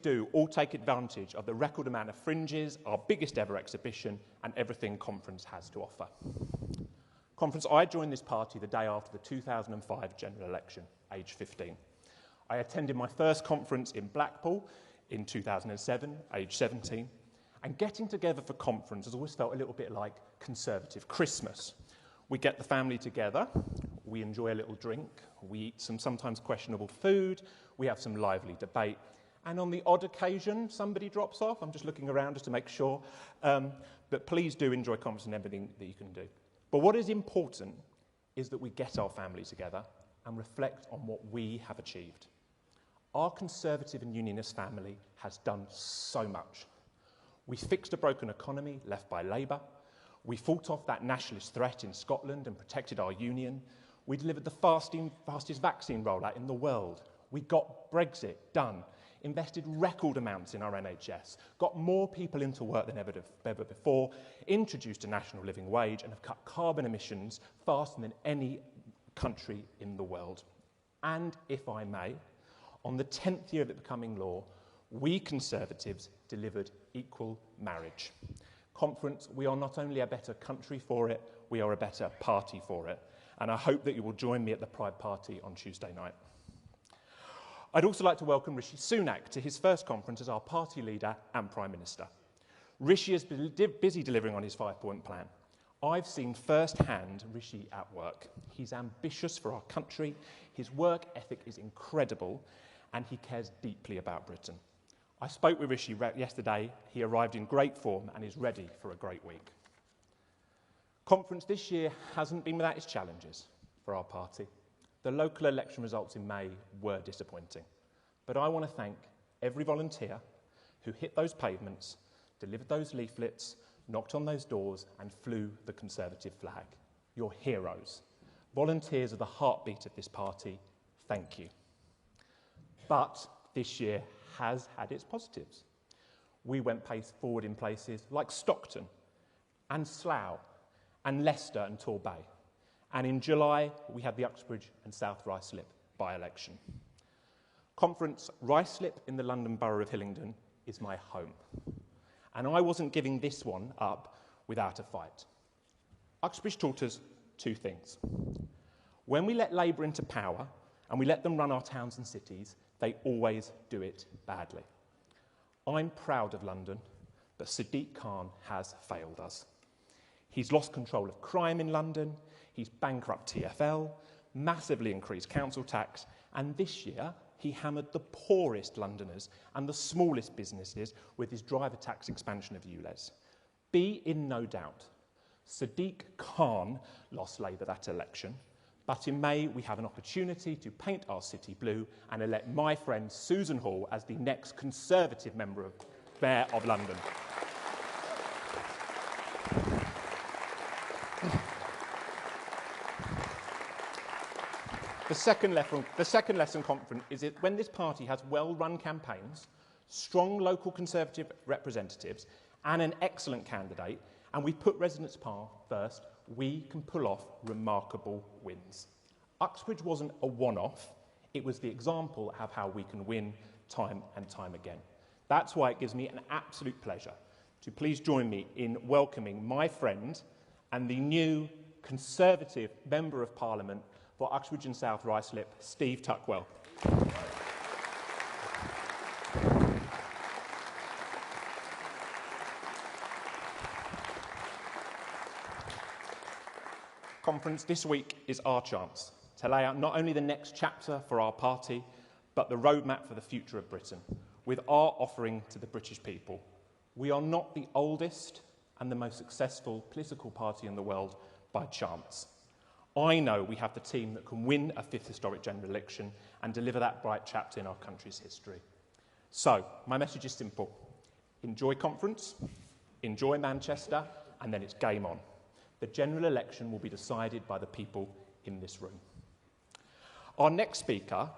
do all take advantage of the record amount of fringes, our biggest ever exhibition, and everything Conference has to offer. Conference, I joined this party the day after the 2005 general election, aged 15. I attended my first conference in Blackpool in 2007, aged 17, and getting together for Conference has always felt a little bit like Conservative Christmas. We get the family together, we enjoy a little drink, we eat some sometimes questionable food, we have some lively debate, and on the odd occasion, somebody drops off. I'm just looking around just to make sure. But please do enjoy Conference and everything that you can do. But what is important is that we get our family together and reflect on what we have achieved. Our Conservative and Unionist family has done so much. We fixed a broken economy left by Labour. We fought off that nationalist threat in Scotland and protected our union. We delivered the fastest vaccine rollout in the world. We got Brexit done. Invested record amounts in our NHS, got more people into work than ever before, introduced a national living wage and have cut carbon emissions faster than any country in the world. And, if I may, on the 10th year of it becoming law, we Conservatives delivered equal marriage. Conference, we are not only a better country for it, we are a better party for it. And I hope that you will join me at the Pride Party on Tuesday night. I'd also like to welcome Rishi Sunak to his first conference as our party leader and Prime Minister. Rishi has been busy delivering on his 5-point plan. I've seen firsthand Rishi at work. He's ambitious for our country, his work ethic is incredible, and he cares deeply about Britain. I spoke with Rishi yesterday. He arrived in great form and is ready for a great week. Conference this year hasn't been without its challenges for our party. The local election results in May were disappointing, but I want to thank every volunteer who hit those pavements, delivered those leaflets, knocked on those doors and flew the Conservative flag. You're heroes. Volunteers are the heartbeat of this party. Thank you. But this year has had its positives. We went forward in places like Stockton and Slough and Leicester and Torbay. And in July, we had the Uxbridge and South Ruislip by-election. Conference, Ruislip in the London Borough of Hillingdon is my home. And I wasn't giving this one up without a fight. Uxbridge taught us two things. When we let Labour into power and we let them run our towns and cities, they always do it badly. I'm proud of London, but Sadiq Khan has failed us. He's lost control of crime in London, he's bankrupt TfL, massively increased council tax, and this year he hammered the poorest Londoners and the smallest businesses with his driver tax expansion of ULEZ. Be in no doubt, Sadiq Khan lost Labour that election, but in May we have an opportunity to paint our city blue and elect my friend Susan Hall as the next Conservative Mayor of London. The second lesson, Conference, is that when this party has well-run campaigns, strong local Conservative representatives and an excellent candidate, and we put residents' first, we can pull off remarkable wins. Uxbridge wasn't a one-off, it was the example of how we can win time and time again. That's why it gives me an absolute pleasure to please join me in welcoming my friend and the new Conservative Member of Parliament for Uxbridge and South Ruislip, Steve Tuckwell. Conference, this week is our chance to lay out not only the next chapter for our party, but the roadmap for the future of Britain, with our offering to the British people. We are not the oldest and the most successful political party in the world by chance. I know we have the team that can win a fifth historic general election and deliver that bright chapter in our country's history. So, my message is simple. Enjoy Conference, enjoy Manchester, and then it's game on. The general election will be decided by the people in this room. Our next speaker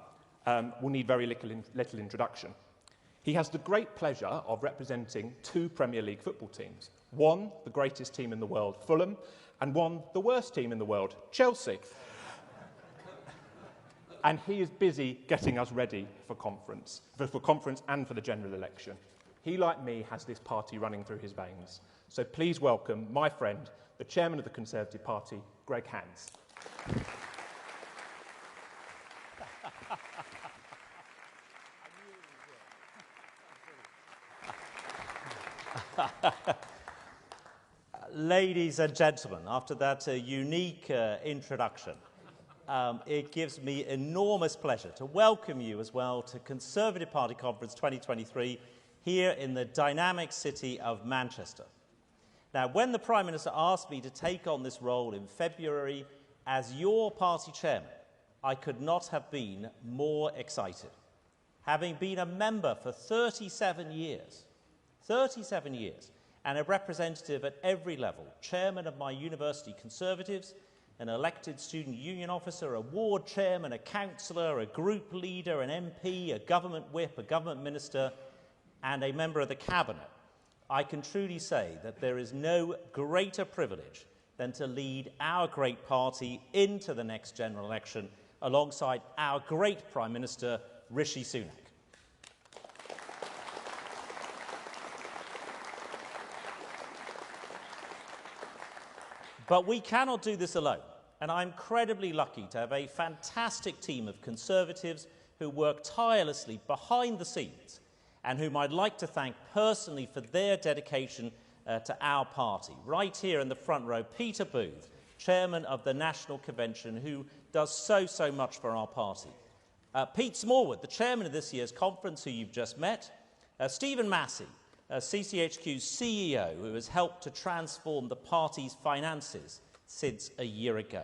will need very little introduction. He has the great pleasure of representing two Premier League football teams. One, the greatest team in the world, Fulham, and one, the worst team in the world, Chelsea. and he is busy getting us ready for conference and for the general election. He, like me, has this party running through his veins. So please welcome my friend, the chairman of the Conservative Party, Greg Hands. Ladies and gentlemen, after that unique introduction, it gives me enormous pleasure to welcome you as well to Conservative Party Conference 2023 here in the dynamic city of Manchester. Now, when the Prime Minister asked me to take on this role in February as your party chairman, I could not have been more excited. Having been a member for 37 years, and a representative at every level, chairman of my university Conservatives, an elected student union officer, a ward chairman, a councillor, a group leader, an MP, a government whip, a government minister, and a member of the cabinet, I can truly say that there is no greater privilege than to lead our great party into the next general election alongside our great Prime Minister, Rishi Sunak. But we cannot do this alone, and I'm incredibly lucky to have a fantastic team of Conservatives who work tirelessly behind the scenes and whom I'd like to thank personally for their dedication to our party. Right here in the front row, Peter Booth, Chairman of the National Convention, who does so much for our party. Pete Smallwood, the Chairman of this year's conference, who you've just met. Stephen Massey, CCHQ's CEO, who has helped to transform the party's finances since a year ago.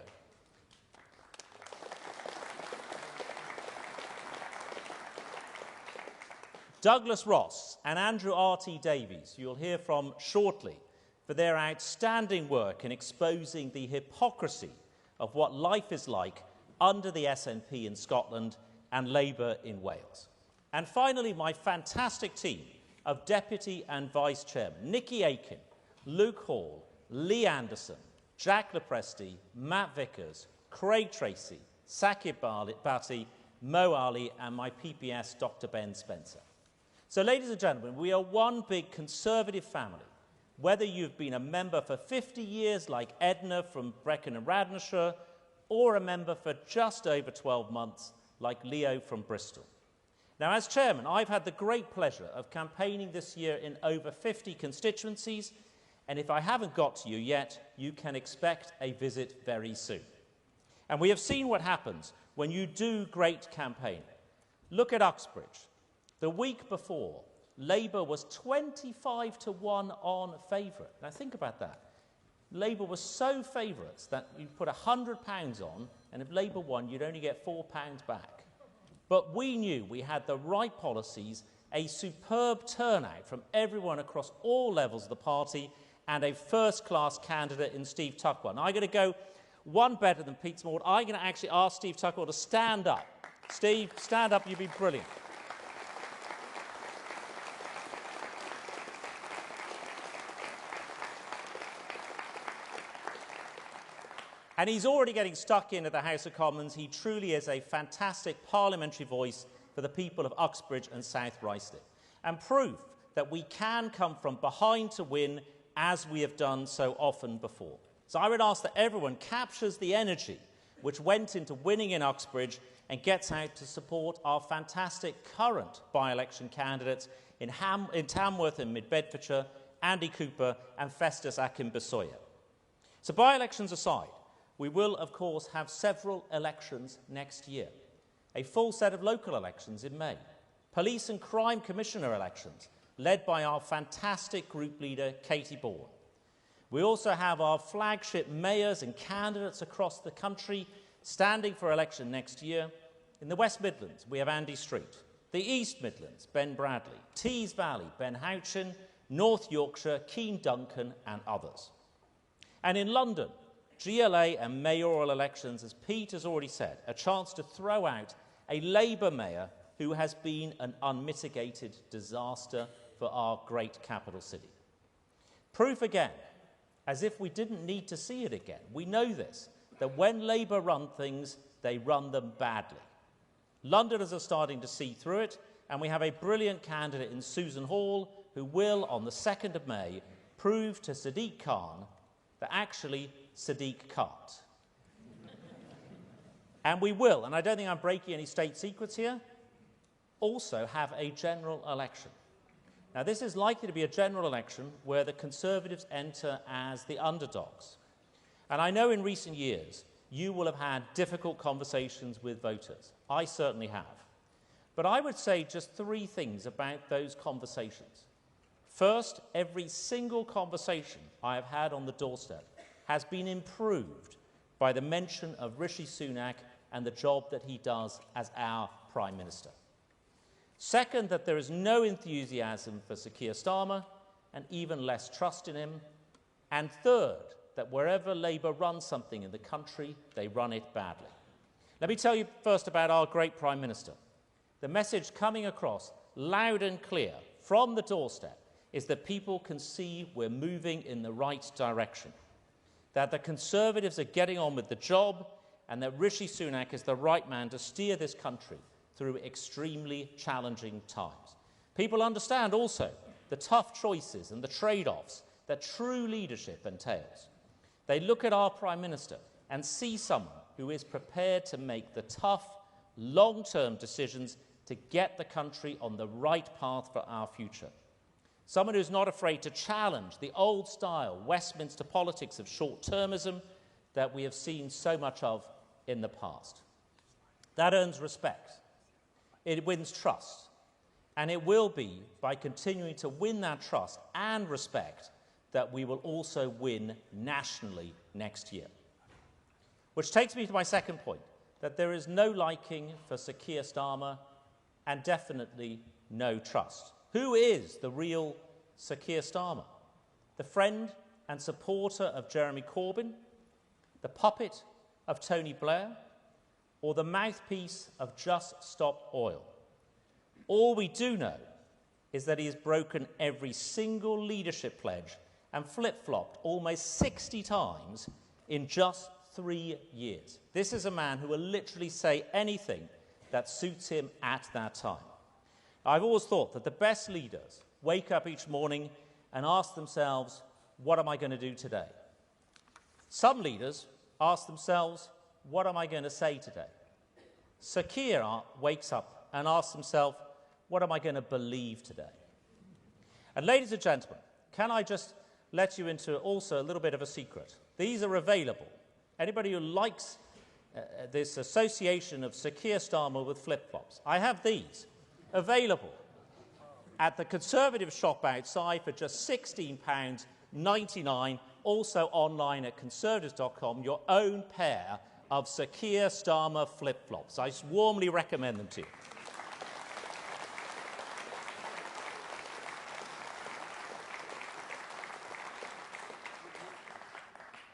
Douglas Ross and Andrew R.T. Davies, you'll hear from shortly, for their outstanding work in exposing the hypocrisy of what life is like under the SNP in Scotland and Labour in Wales. And finally, my fantastic team of Deputy and Vice Chairman, Nikki Aiken, Luke Hall, Lee Anderson, Jack Lepresti, Matt Vickers, Craig Tracy, Sakib Bhatti, Mo Ali, and my PPS, Dr. Ben Spencer. So, ladies and gentlemen, we are one big Conservative family. Whether you've been a member for 50 years like Edna from Brecon and Radnorshire, or a member for just over 12 months like Leo from Bristol. Now, as chairman, I've had the great pleasure of campaigning this year in over 50 constituencies, and if I haven't got to you yet, you can expect a visit very soon. And we have seen what happens when you do great campaigning. Look at Uxbridge. The week before, Labour was 25-1 on favourite. Now think about that. Labour was so favourites that you put £100 on, and if Labour won, you'd only get £4 back. But we knew we had the right policies, a superb turnout from everyone across all levels of the party, and a first-class candidate in Steve Tuckwell. Now, I'm going to go one better than Pete Smallwood. I'm going to actually ask Steve Tuckwell to stand up. Steve, stand up. You've been brilliant. And he's already getting stuck in at the House of Commons. He truly is a fantastic parliamentary voice for the people of Uxbridge and South Ruislip, and proof that we can come from behind to win, as we have done so often before. So I would ask that everyone captures the energy which went into winning in Uxbridge and gets out to support our fantastic current by-election candidates in Tamworth and Mid-Bedfordshire, Andy Cooper and Festus Akinbisoya. So by-elections aside, we will, of course, have several elections next year. A full set of local elections in May. Police and Crime Commissioner elections, led by our fantastic group leader, Katie Bourne. We also have our flagship mayors and candidates across the country standing for election next year. In the West Midlands, we have Andy Street. The East Midlands, Ben Bradley. Tees Valley, Ben Houchin. North Yorkshire, Keane Duncan and others. And in London, GLA and mayoral elections, as Pete has already said, a chance to throw out a Labour mayor who has been an unmitigated disaster for our great capital city. Proof again, as if we didn't need to see it again. We know this, that when Labour run things, they run them badly. Londoners are starting to see through it, and we have a brilliant candidate in Susan Hall who will, on the 2nd of May, prove to Sadiq Khan that actually Sadiq can't. And we will, and I don't think I'm breaking any state secrets here, also have a general election. Now, this is likely to be a general election where the Conservatives enter as the underdogs. And I know in recent years you will have had difficult conversations with voters. I certainly have. But I would say just 3 things about those conversations. First, every single conversation I have had on the doorstep has been improved by the mention of Rishi Sunak and the job that he does as our Prime Minister. Second, that there is no enthusiasm for Sir Keir Starmer and even less trust in him. And third, that wherever Labour runs something in the country, they run it badly. Let me tell you first about our great Prime Minister. The message coming across loud and clear from the doorstep is that people can see we're moving in the right direction, that the Conservatives are getting on with the job, and that Rishi Sunak is the right man to steer this country through extremely challenging times. People understand also the tough choices and the trade-offs that true leadership entails. They look at our Prime Minister and see someone who is prepared to make the tough, long-term decisions to get the country on the right path for our future. Someone who's not afraid to challenge the old-style Westminster politics of short-termism that we have seen so much of in the past. That earns respect. It wins trust. And it will be by continuing to win that trust and respect that we will also win nationally next year. Which takes me to my second point, that there is no liking for Sir Keir Starmer and definitely no trust. Who is the real Sir Keir Starmer? The friend and supporter of Jeremy Corbyn, the puppet of Tony Blair, or the mouthpiece of Just Stop Oil? All we do know is that he has broken every single leadership pledge and flip-flopped almost 60 times in just 3 years. This is a man who will literally say anything that suits him at that time. I've always thought that the best leaders wake up each morning and ask themselves, what am I going to do today? Some leaders ask themselves, what am I going to say today? Sir Keir wakes up and asks himself, what am I going to believe today? And ladies and gentlemen, can I just let you into also a little bit of a secret? These are available. Anybody who likes this association of Sir Keir Starmer with flip-flops, I have these available at the Conservative shop outside for just £16.99, also online at conservatives.com, your own pair of Sir Keir Starmer flip-flops. I warmly recommend them to you.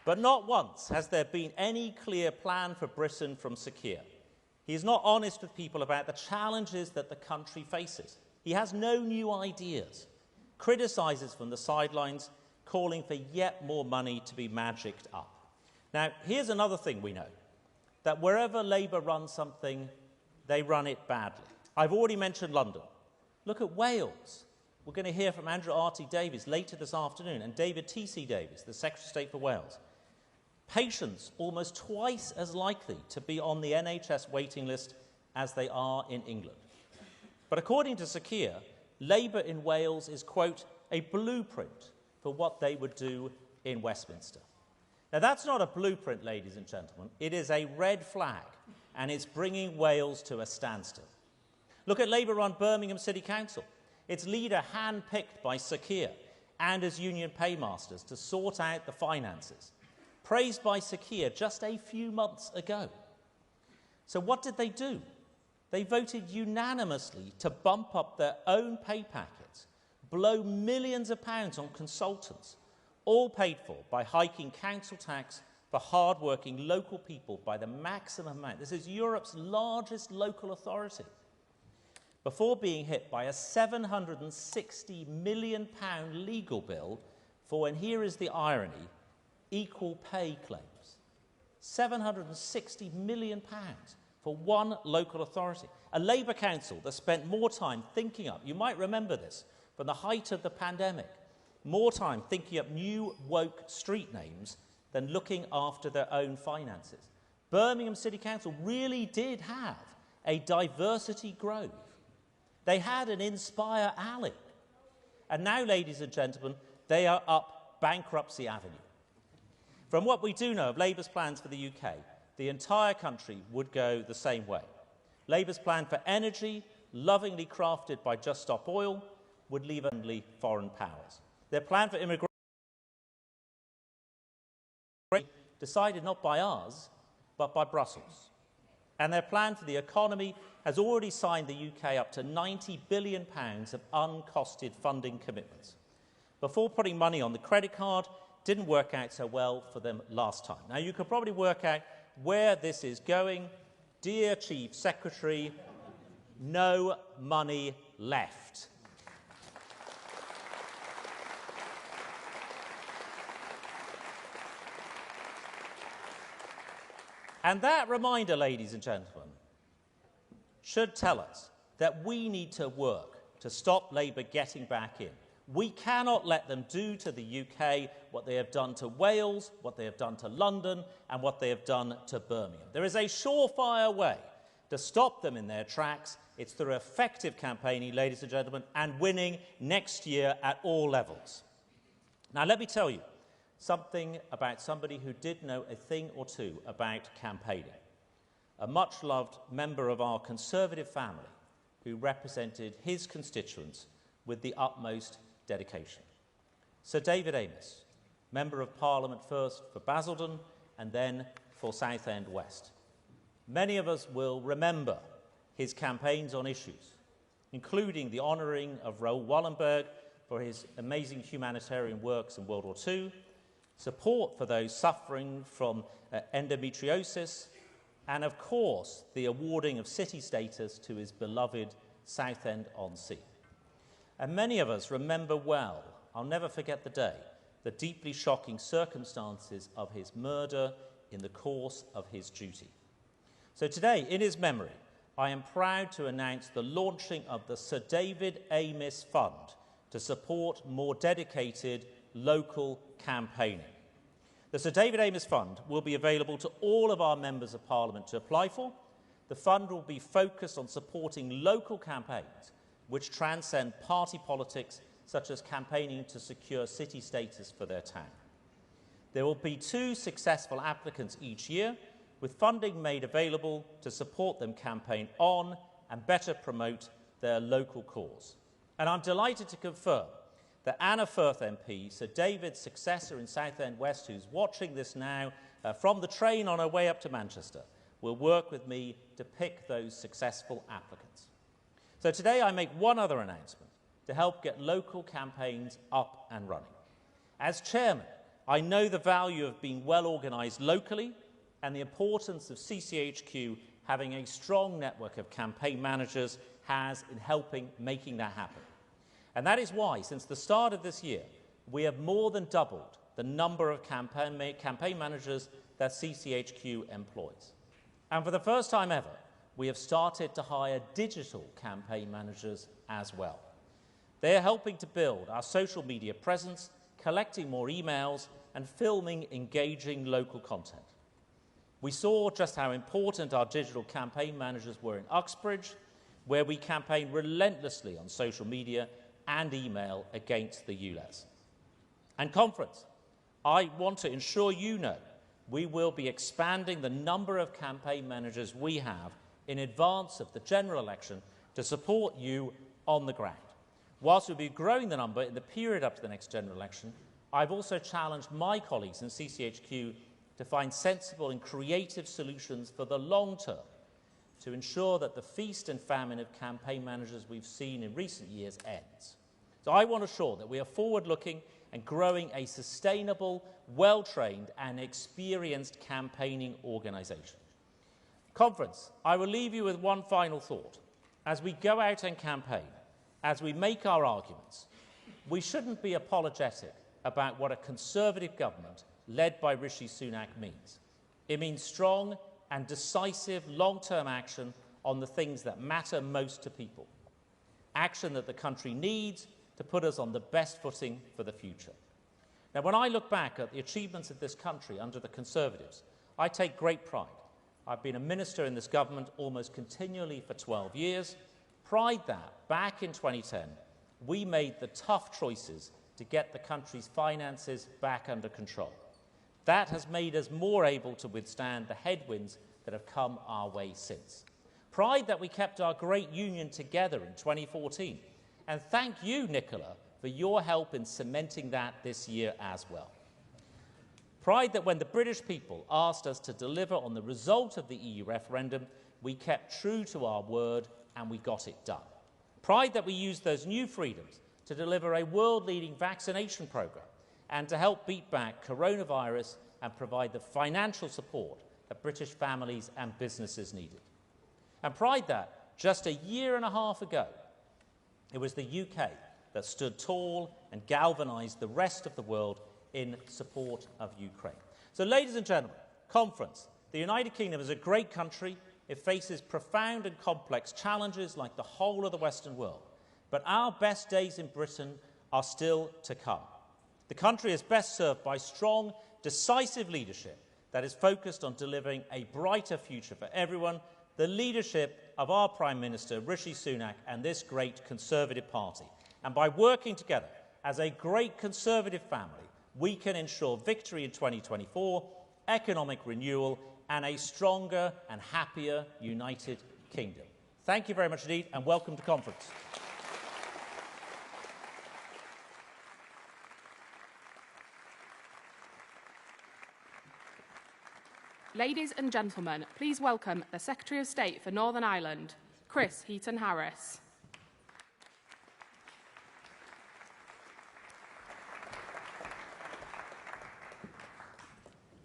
But not once has there been any clear plan for Britain from Sir Keir. He is not honest with people about the challenges that the country faces. He has no new ideas, criticises from the sidelines, calling for yet more money to be magicked up. Now, here's another thing we know, that wherever Labour runs something, they run it badly. I've already mentioned London. Look at Wales. We're going to hear from Andrew R.T. Davies later this afternoon, and David T.C. Davies, the Secretary of State for Wales. Patients almost twice as likely to be on the NHS waiting list as they are in England. But according to Sir Keir, Labour in Wales is, quote, a blueprint for what they would do in Westminster. Now, that's not a blueprint, ladies and gentlemen. It is a red flag, and it's bringing Wales to a standstill. Look at Labour-run Birmingham City Council. Its leader handpicked by Sir Keir and his union paymasters to sort out the finances. Praised by Sir Keir just a few months ago. So what did they do? They voted unanimously to bump up their own pay packets, blow millions of pounds on consultants, all paid for by hiking council tax for hard-working local people by the maximum amount. This is Europe's largest local authority. Before being hit by a £760 million legal bill for, and here is the irony, equal pay claims. £760 million for one local authority. A Labour council that spent more time thinking up, you might remember this, from the height of the pandemic, more time thinking up new woke street names than looking after their own finances. Birmingham City Council really did have a diversity grove. They had an Inspire Alley. And now, ladies and gentlemen, they are up Bankruptcy Avenue. From what we do know of Labour's plans for the UK, the entire country would go the same way. Labour's plan for energy, lovingly crafted by Just Stop Oil, would leave only foreign powers. Their plan for immigration, decided not by us, but by Brussels. And their plan for the economy has already signed the UK up to £90 billion of uncosted funding commitments. Before putting money on the credit card, didn't work out so well for them last time. Now, you could probably work out where this is going. Dear Chief Secretary, no money left. And that reminder, ladies and gentlemen, should tell us that we need to work to stop Labour getting back in. We cannot let them do to the UK what they have done to Wales, what they have done to London, and what they have done to Birmingham. There is a surefire way to stop them in their tracks. It's through effective campaigning, ladies and gentlemen, and winning next year at all levels. Now, let me tell you something about somebody who did know a thing or two about campaigning. A much-loved member of our Conservative family who represented his constituents with the utmost dedication. Sir David Amess, Member of Parliament first for Basildon and then for Southend West. Many of us will remember his campaigns on issues, including the honouring of Raoul Wallenberg for his amazing humanitarian works in World War II, support for those suffering from endometriosis, and, of course, the awarding of city status to his beloved Southend-on-Sea. And many of us remember well, I'll never forget the day, the deeply shocking circumstances of his murder in the course of his duty. So today, in his memory, I am proud to announce the launching of the Sir David Amess Fund to support more dedicated local campaigning. The Sir David Amess Fund will be available to all of our members of Parliament to apply for. The fund will be focused on supporting local campaigns which transcend party politics, such as campaigning to secure city status for their town. There will be 2 successful applicants each year, with funding made available to support them campaign on and better promote their local cause. And I'm delighted to confirm that Anna Firth MP, Sir David's successor in Southend West, who's watching this now from the train on her way up to Manchester, will work with me to pick those successful applicants. So today I make one other announcement to help get local campaigns up and running. As chairman, I know the value of being well organised locally and the importance of CCHQ having a strong network of campaign managers has in helping making that happen. And that is why, since the start of this year, we have more than doubled the number of campaign managers that CCHQ employs. And for the first time ever, we have started to hire digital campaign managers as well. They are helping to build our social media presence, collecting more emails, and filming engaging local content. We saw just how important our digital campaign managers were in Uxbridge, where we campaigned relentlessly on social media and email against the ULEZ. And conference, I want to ensure you know we will be expanding the number of campaign managers we have in advance of the general election to support you on the ground. Whilst we'll be growing the number in the period up to the next general election, I've also challenged my colleagues in CCHQ to find sensible and creative solutions for the long term to ensure that the feast and famine of campaign managers we've seen in recent years ends. So I want to ensure that we are forward-looking and growing a sustainable, well-trained and experienced campaigning organisation. Conference, I will leave you with one final thought. As we go out and campaign, as we make our arguments, we shouldn't be apologetic about what a Conservative government led by Rishi Sunak means. It means strong, and decisive long-term action on the things that matter most to people. Action that the country needs to put us on the best footing for the future. Now, when I look back at the achievements of this country under the Conservatives, I take great pride. I've been a minister in this government almost continually for 12 years. Pride that, back in 2010, we made the tough choices to get the country's finances back under control. That has made us more able to withstand the headwinds that have come our way since. Pride that we kept our great union together in 2014. And thank you, Nicola, for your help in cementing that this year as well. Pride that when the British people asked us to deliver on the result of the EU referendum, we kept true to our word and we got it done. Pride that we used those new freedoms to deliver a world-leading vaccination programme and to help beat back coronavirus and provide the financial support that British families and businesses needed. And pride that, just a year and a half ago, it was the UK that stood tall and galvanised the rest of the world in support of Ukraine. So, ladies and gentlemen, conference, the United Kingdom is a great country. It faces profound and complex challenges like the whole of the Western world. But our best days in Britain are still to come. The country is best served by strong, decisive leadership that is focused on delivering a brighter future for everyone, the leadership of our Prime Minister, Rishi Sunak, and this great Conservative Party. And by working together as a great Conservative family, we can ensure victory in 2024, economic renewal, and a stronger and happier United Kingdom. Thank you very much indeed, and welcome to conference. Ladies and gentlemen, please welcome the Secretary of State for Northern Ireland, Chris Heaton-Harris.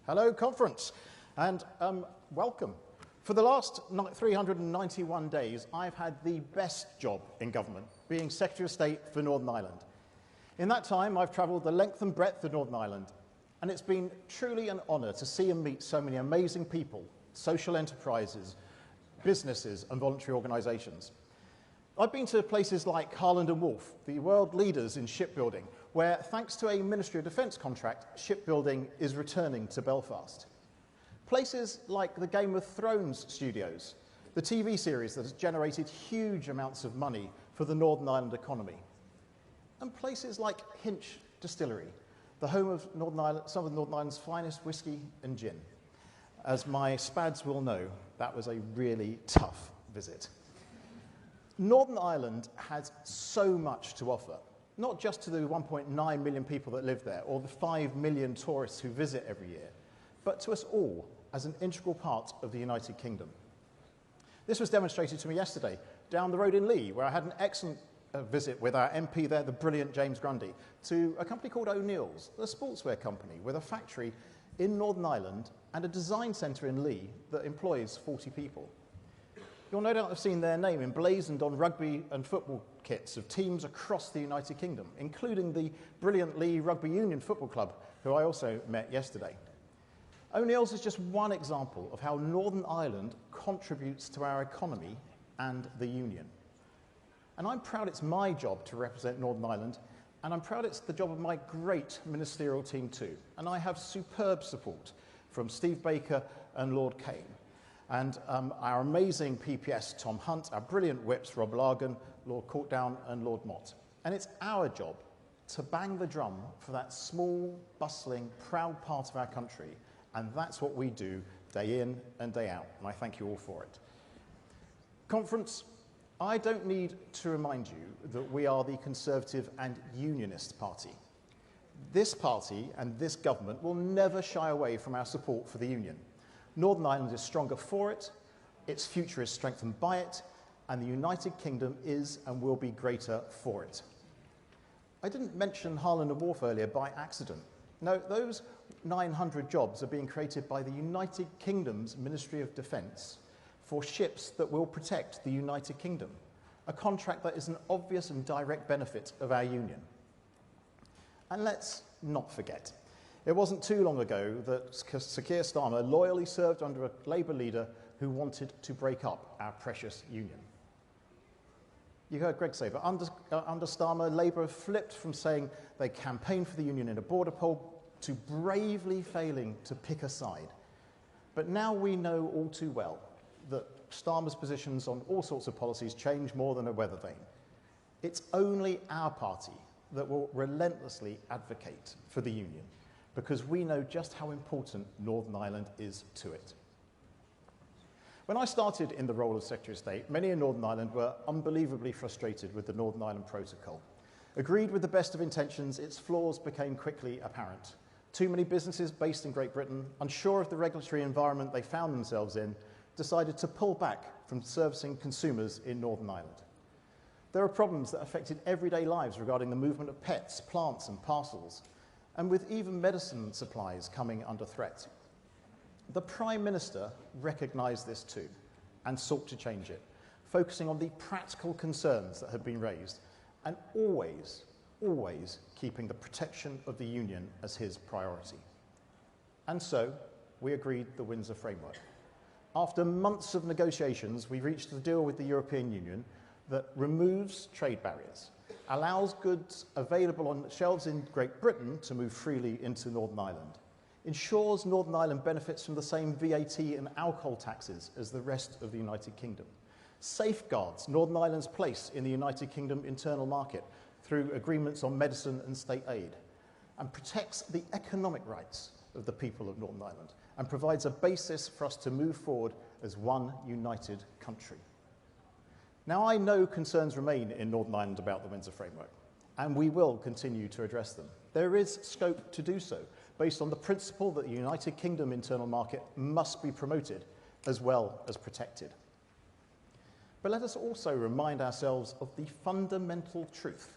Hello, conference, and welcome. For the last 391 days, I've had the best job in government, being Secretary of State for Northern Ireland. In that time, I've travelled the length and breadth of Northern Ireland, and it's been truly an honour to see and meet so many amazing people, social enterprises, businesses and voluntary organisations. I've been to places like Harland and Wolff, the world leaders in shipbuilding, where, thanks to a Ministry of Defence contract, shipbuilding is returning to Belfast. Places like the Game of Thrones studios, the TV series that has generated huge amounts of money for the Northern Ireland economy. And places like Hinch Distillery, the home of Northern Ireland, some of Northern Ireland's finest whisky and gin. As my spads will know, that was a really tough visit. Northern Ireland has so much to offer, not just to the 1.9 million people that live there, or the 5 million tourists who visit every year, but to us all as an integral part of the United Kingdom. This was demonstrated to me yesterday, down the road in Lee, where I had an excellent visit with our MP there, the brilliant James Grundy, to a company called O'Neill's, a sportswear company with a factory in Northern Ireland and a design centre in Lee that employs 40 people. You'll no doubt have seen their name emblazoned on rugby and football kits of teams across the United Kingdom, including the brilliant Lee Rugby Union Football Club, who I also met yesterday. O'Neill's is just one example of how Northern Ireland contributes to our economy and the Union. And I'm proud it's my job to represent Northern Ireland, and I'm proud it's the job of my great ministerial team too. And I have superb support from Steve Baker and Lord Kane, and our amazing PPS, Tom Hunt, our brilliant whips, Rob Largan, Lord Courtdown and Lord Mott. And it's our job to bang the drum for that small, bustling, proud part of our country, and that's what we do day in and day out, and I thank you all for it. Conference, I don't need to remind you that we are the Conservative and Unionist Party. This party and this government will never shy away from our support for the Union. Northern Ireland is stronger for it, its future is strengthened by it, and the United Kingdom is and will be greater for it. I didn't mention Harland and Wolff earlier by accident. No, those 900 jobs are being created by the United Kingdom's Ministry of Defence for ships that will protect the United Kingdom, a contract that is an obvious and direct benefit of our union. And let's not forget, It wasn't too long ago that Sir Keir Starmer loyally served under a Labour leader who wanted to break up our precious union. You heard Greg say, but under Starmer, Labour flipped from saying they campaigned for the union in a border poll to bravely failing to pick a side. But now we know all too well that Starmer's positions on all sorts of policies change more than a weather vane. It's only our party that will relentlessly advocate for the union, because we know just how important Northern Ireland is to it. When I started in the role of Secretary of State, many in Northern Ireland were unbelievably frustrated with the Northern Ireland Protocol. Agreed with the best of intentions, its flaws became quickly apparent. Too many businesses based in Great Britain, unsure of the regulatory environment they found themselves in, decided to pull back from servicing consumers in Northern Ireland. There are problems that affected everyday lives regarding the movement of pets, plants and parcels, and with even medicine supplies coming under threat. The Prime Minister recognised this too and sought to change it, focusing on the practical concerns that had been raised and always keeping the protection of the union as his priority. And so we agreed the Windsor Framework. After months of negotiations, we reached a deal with the European Union that removes trade barriers, allows goods available on shelves in Great Britain to move freely into Northern Ireland, ensures Northern Ireland benefits from the same VAT and alcohol taxes as the rest of the United Kingdom, safeguards Northern Ireland's place in the United Kingdom internal market through agreements on medicine and state aid, and protects the economic rights of the people of Northern Ireland, and provides a basis for us to move forward as one united country. Now, I know concerns remain in Northern Ireland about the Windsor Framework, and we will continue to address them. There is scope to do so, based on the principle that the United Kingdom internal market must be promoted as well as protected. But let us also remind ourselves of the fundamental truth.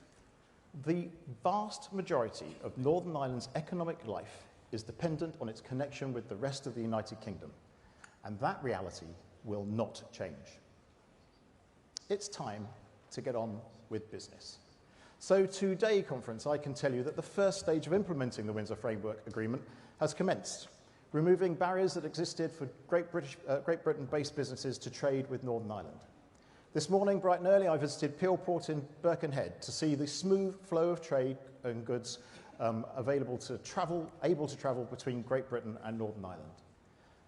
The vast majority of Northern Ireland's economic life is dependent on its connection with the rest of the United Kingdom, and that reality will not change. It's time to get on with business. So today, conference, I can tell you that the first stage of implementing the Windsor Framework Agreement has commenced, removing barriers that existed for Great Britain-based businesses to trade with Northern Ireland. This morning, bright and early, I visited Peel Port in Birkenhead to see the smooth flow of trade and goods able to travel between Great Britain and Northern Ireland.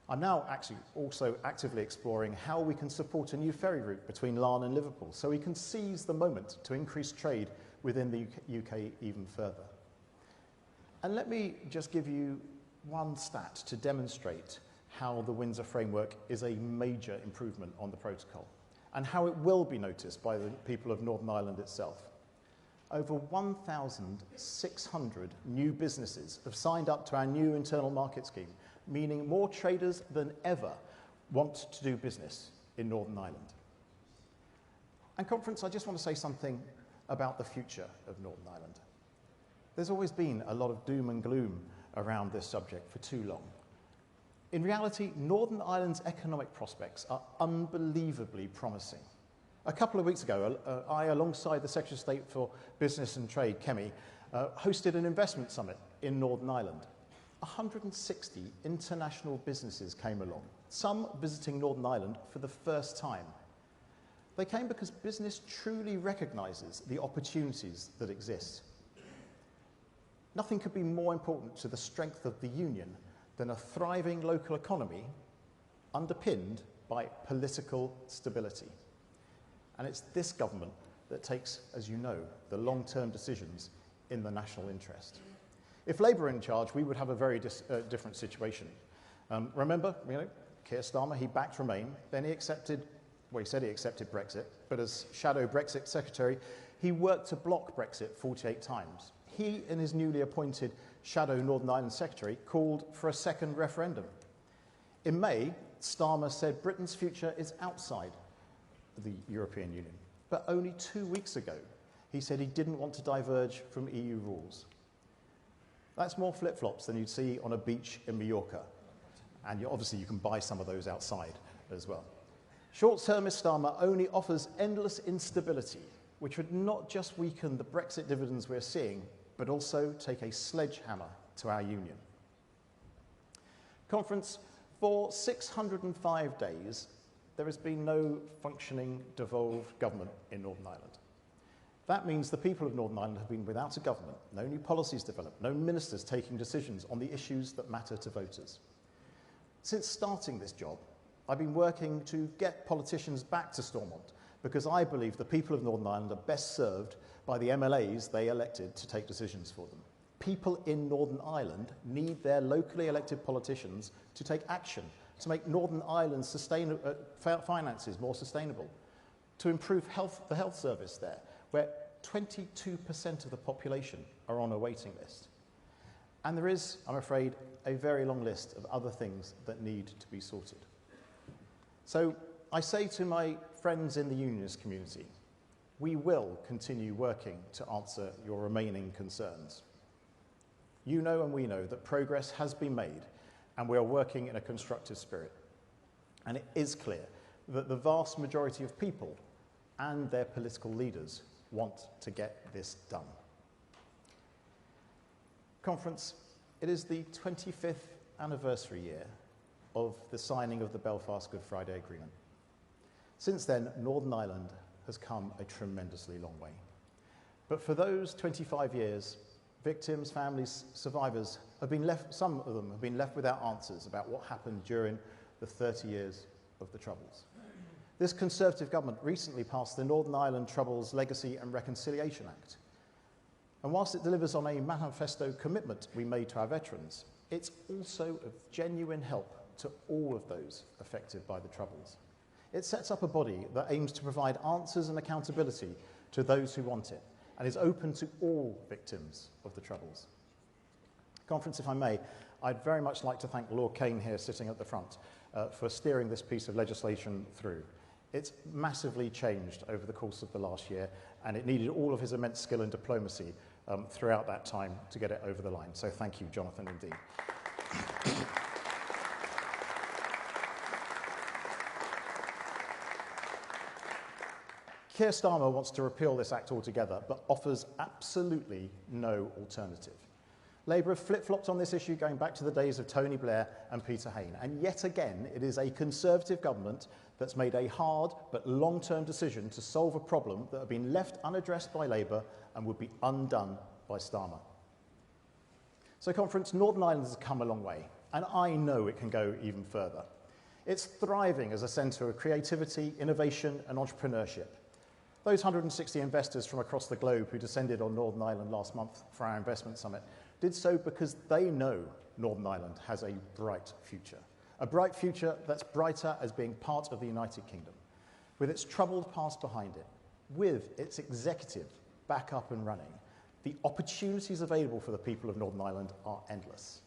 I'm now actually also actively exploring how we can support a new ferry route between Larne and Liverpool so we can seize the moment to increase trade within the UK even further. And let me just give you one stat to demonstrate how the Windsor Framework is a major improvement on the protocol and how it will be noticed by the people of Northern Ireland itself. Over 1,600 new businesses have signed up to our new internal market scheme, meaning more traders than ever want to do business in Northern Ireland. And conference, I just want to say something about the future of Northern Ireland. There's always been a lot of doom and gloom around this subject for too long. In reality, Northern Ireland's economic prospects are unbelievably promising. A couple of weeks ago, I, alongside the Secretary of State for Business and Trade, Kemi, hosted an investment summit in Northern Ireland. 160 international businesses came along, some visiting Northern Ireland for the first time. They came because business truly recognises the opportunities that exist. Nothing could be more important to the strength of the union than a thriving local economy underpinned by political stability. And it's this government that takes, as you know, the long-term decisions in the national interest. If Labour were in charge, we would have a very different situation. Remember, Keir Starmer, he backed Remain, then he accepted, well, he said he accepted Brexit, but as shadow Brexit secretary, he worked to block Brexit 48 times. He and his newly appointed shadow Northern Ireland secretary called for a second referendum. In May, Starmer said Britain's future is outside the European Union. But only 2 weeks ago, he said he didn't want to diverge from EU rules. That's more flip-flops than you'd see on a beach in Mallorca. And obviously you can buy some of those outside as well. Short-termist Starmer only offers endless instability, which would not just weaken the Brexit dividends we're seeing, but also take a sledgehammer to our union. Conference, for 605 days, there has been no functioning devolved government in Northern Ireland. That means the people of Northern Ireland have been without a government, no new policies developed, no ministers taking decisions on the issues that matter to voters. Since starting this job, I've been working to get politicians back to Stormont because I believe the people of Northern Ireland are best served by the MLAs they elected to take decisions for them. People in Northern Ireland need their locally elected politicians to take action, to make Northern Ireland's finances more sustainable, to improve the health service there, where 22% of the population are on a waiting list. And there is, I'm afraid, a very long list of other things that need to be sorted. So I say to my friends in the unionist community, we will continue working to answer your remaining concerns. You know and we know that progress has been made and we are working in a constructive spirit. And it is clear that the vast majority of people and their political leaders want to get this done. Conference, it is the 25th anniversary year of the signing of the Belfast Good Friday Agreement. Since then, Northern Ireland has come a tremendously long way. But for those 25 years, victims, families, survivors have been left, some of them have been left without answers about what happened during the 30 years of the Troubles. This Conservative government recently passed the Northern Ireland Troubles Legacy and Reconciliation Act. And whilst it delivers on a manifesto commitment we made to our veterans, it's also of genuine help to all of those affected by the Troubles. It sets up a body that aims to provide answers and accountability to those who want it, and is open to all victims of the Troubles. Conference, if I may, I'd very much like to thank Lord Kane here sitting at the front for steering this piece of legislation through. It's massively changed over the course of the last year, and it needed all of his immense skill and diplomacy throughout that time to get it over the line. So thank you, Jonathan, indeed. Keir Starmer wants to repeal this act altogether, but offers absolutely no alternative. Labour have flip-flopped on this issue going back to the days of Tony Blair and Peter Hain, and yet again it is a Conservative government that's made a hard but long-term decision to solve a problem that had been left unaddressed by Labour and would be undone by Starmer. So, Conference, Northern Ireland has come a long way, and I know it can go even further. It's thriving as a centre of creativity, innovation and entrepreneurship. Those 160 investors from across the globe who descended on Northern Ireland last month for our investment summit did so because they know Northern Ireland has a bright future that's brighter as being part of the United Kingdom, with its troubled past behind it, with its executive back up and running. The opportunities available for the people of Northern Ireland are endless.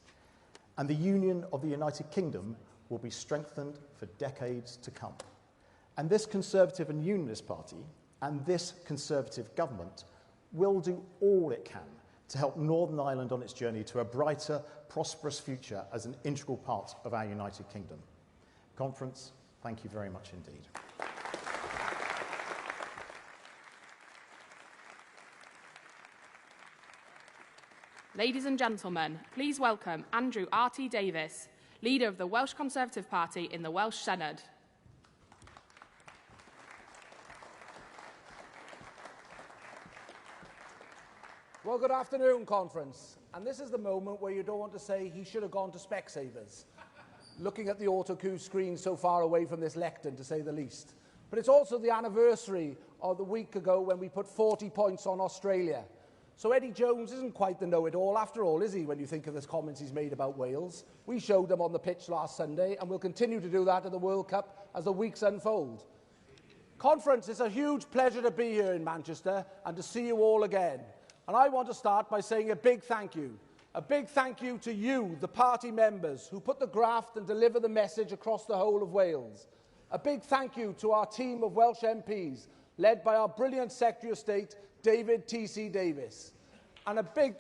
And the union of the United Kingdom will be strengthened for decades to come. And this Conservative and Unionist Party and this Conservative government will do all it can to help Northern Ireland on its journey to a brighter, prosperous future as an integral part of our United Kingdom. Conference, thank you very much indeed. Ladies and gentlemen, please welcome Andrew R.T. Davies, leader of the Welsh Conservative Party in the Welsh Senedd. Well, good afternoon, Conference. And this is the moment where you don't want to say he should have gone to Specsavers, looking at the autocue screen so far away from this lectern, to say the least. But it's also the anniversary of the week ago when we put 40 points on Australia. So Eddie Jones isn't quite the know-it-all after all, is he, when you think of the comments he's made about Wales? We showed them on the pitch last Sunday, and we'll continue to do that at the World Cup as the weeks unfold. Conference, it's a huge pleasure to be here in Manchester and to see you all again. And I want to start by saying a big thank you. A big thank you to you, the party members, who put the graft and deliver the message across the whole of Wales. A big thank you to our team of Welsh MPs, led by our brilliant Secretary of State, David T.C. Davis. And a big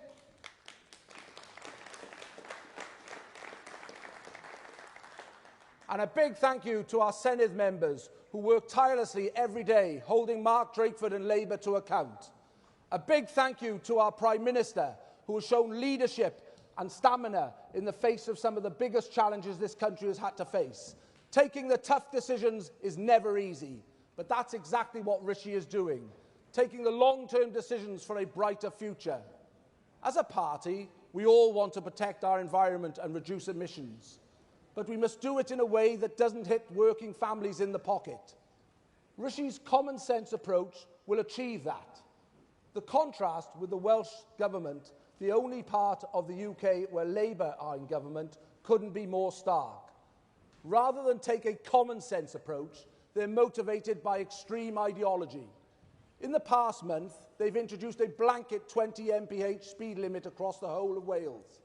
thank you to our Senedd members, who work tirelessly every day, holding Mark Drakeford and Labour to account. A big thank you to our Prime Minister, who has shown leadership and stamina in the face of some of the biggest challenges this country has had to face. Taking the tough decisions is never easy, but that's exactly what Rishi is doing, taking the long-term decisions for a brighter future. As a party, we all want to protect our environment and reduce emissions, but we must do it in a way that doesn't hit working families in the pocket. Rishi's common sense approach will achieve that. The contrast with the Welsh Government, the only part of the UK where Labour are in government, couldn't be more stark. Rather than take a common sense approach, they're motivated by extreme ideology. In the past month, they've introduced a blanket 20 mph speed limit across the whole of Wales.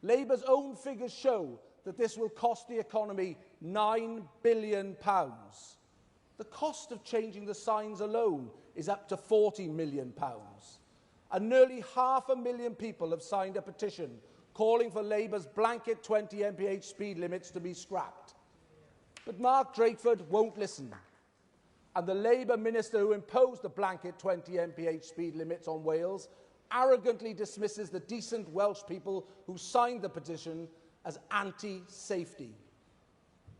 Labour's own figures show that this will cost the economy £9 billion. The cost of changing the signs alone is up to £40 million. And nearly 500,000 people have signed a petition calling for Labour's blanket 20 mph speed limits to be scrapped. But Mark Drakeford won't listen. And the Labour minister who imposed the blanket 20 mph speed limits on Wales arrogantly dismisses the decent Welsh people who signed the petition as anti-safety.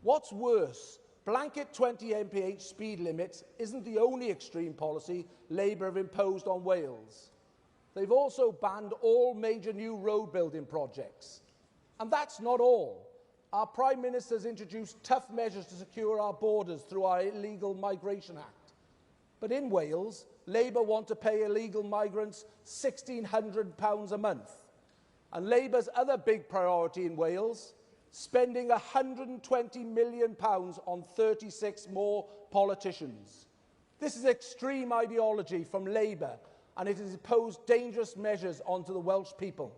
What's worse, blanket 20 mph speed limits isn't the only extreme policy Labour have imposed on Wales. They've also banned all major new road building projects. And that's not all. Our Prime Minister has introduced tough measures to secure our borders through our Illegal Migration Act. But in Wales, Labour want to pay illegal migrants £1,600 a month. And Labour's other big priority in Wales, spending £120 million on 36 more politicians. This is extreme ideology from Labour, and it has imposed dangerous measures onto the Welsh people.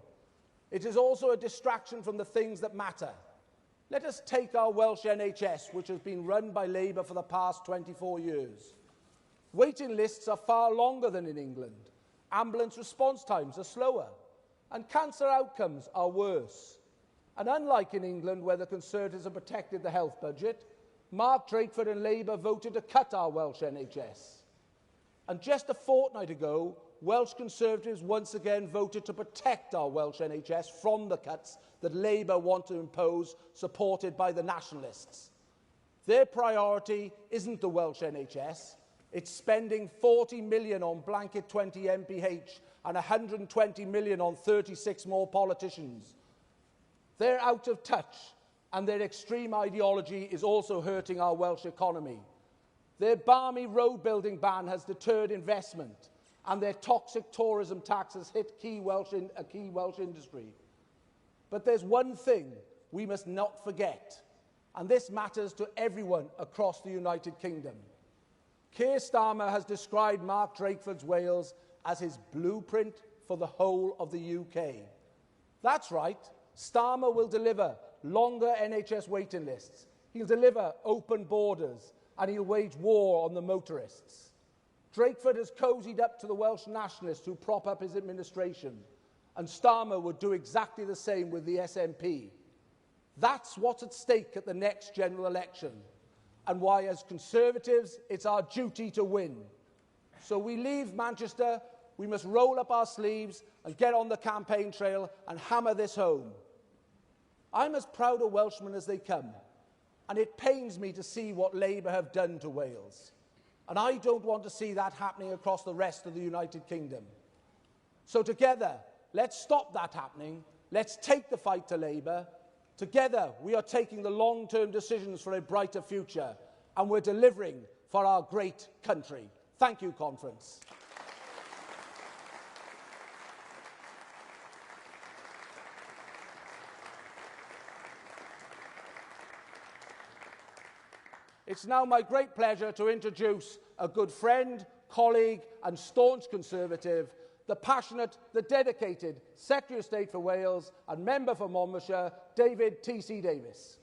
It is also a distraction from the things that matter. Let us take our Welsh NHS, which has been run by Labour for the past 24 years. Waiting lists are far longer than in England. Ambulance response times are slower, and cancer outcomes are worse. And unlike in England, where the Conservatives have protected the health budget, Mark Drakeford and Labour voted to cut our Welsh NHS. And just a fortnight ago, Welsh Conservatives once again voted to protect our Welsh NHS from the cuts that Labour want to impose, supported by the Nationalists. Their priority isn't the Welsh NHS. It's spending £40 million on blanket 20 mph and £120 million on 36 more politicians. They're out of touch, and their extreme ideology is also hurting our Welsh economy. Their balmy road building ban has deterred investment, and their toxic tourism tax has hit a key Welsh industry. But there's one thing we must not forget, and this matters to everyone across the United Kingdom. Keir Starmer has described Mark Drakeford's Wales as his blueprint for the whole of the UK. That's right, Starmer will deliver longer NHS waiting lists, he'll deliver open borders, and he'll wage war on the motorists. Drakeford has cozied up to the Welsh Nationalists who prop up his administration, and Starmer would do exactly the same with the SNP. That's what's at stake at the next general election, and why, as Conservatives, it's our duty to win. So we leave Manchester, we must roll up our sleeves and get on the campaign trail and hammer this home. I'm as proud a Welshman as they come, and it pains me to see what Labour have done to Wales. And I don't want to see that happening across the rest of the United Kingdom. So together, let's stop that happening. Let's take the fight to Labour. Together, we are taking the long-term decisions for a brighter future, and we're delivering for our great country. Thank you, Conference. It's now my great pleasure to introduce a good friend, colleague and staunch Conservative, the passionate, the dedicated Secretary of State for Wales and Member for Monmouthshire, David T.C. Davis.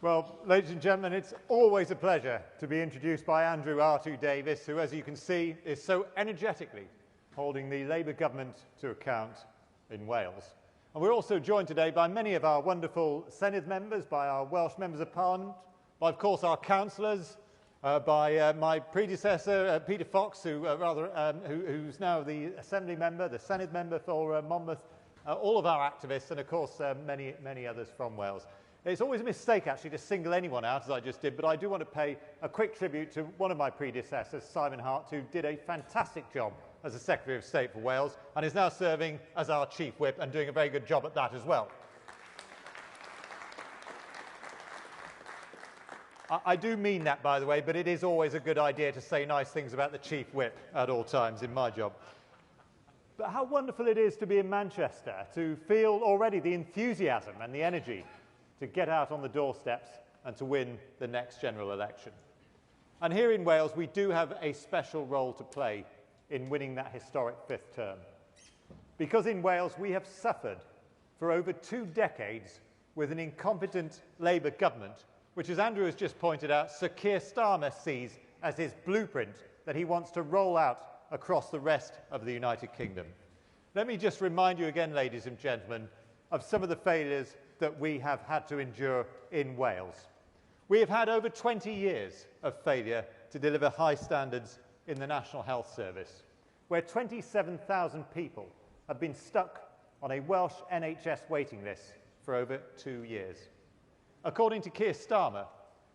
Well, ladies and gentlemen, it's always a pleasure to be introduced by Andrew R2 Davis, who, as you can see, is so energetically holding the Labour government to account in Wales. And we're also joined today by many of our wonderful Senedd members, by our Welsh members of Parliament, by, of course, our councillors, by my predecessor, Peter Fox, who's now the Assembly member, the Senedd member for Monmouth, all of our activists, and, of course, many, many others from Wales. It's always a mistake, actually, to single anyone out, as I just did, but I do want to pay a quick tribute to one of my predecessors, Simon Hart, who did a fantastic job as the Secretary of State for Wales and is now serving as our Chief Whip and doing a very good job at that as well. I do mean that, by the way, but it is always a good idea to say nice things about the Chief Whip at all times in my job. But how wonderful it is to be in Manchester, to feel already the enthusiasm and the energy to get out on the doorsteps and to win the next general election. And here in Wales, we do have a special role to play in winning that historic fifth term. Because in Wales, we have suffered for over 2 decades with an incompetent Labour government, which, as Andrew has just pointed out, Sir Keir Starmer sees as his blueprint that he wants to roll out across the rest of the United Kingdom. Let me just remind you again, ladies and gentlemen, of some of the failures that we have had to endure in Wales. We have had over 20 years of failure to deliver high standards in the National Health Service, where 27,000 people have been stuck on a Welsh NHS waiting list for over 2 years. According to Keir Starmer,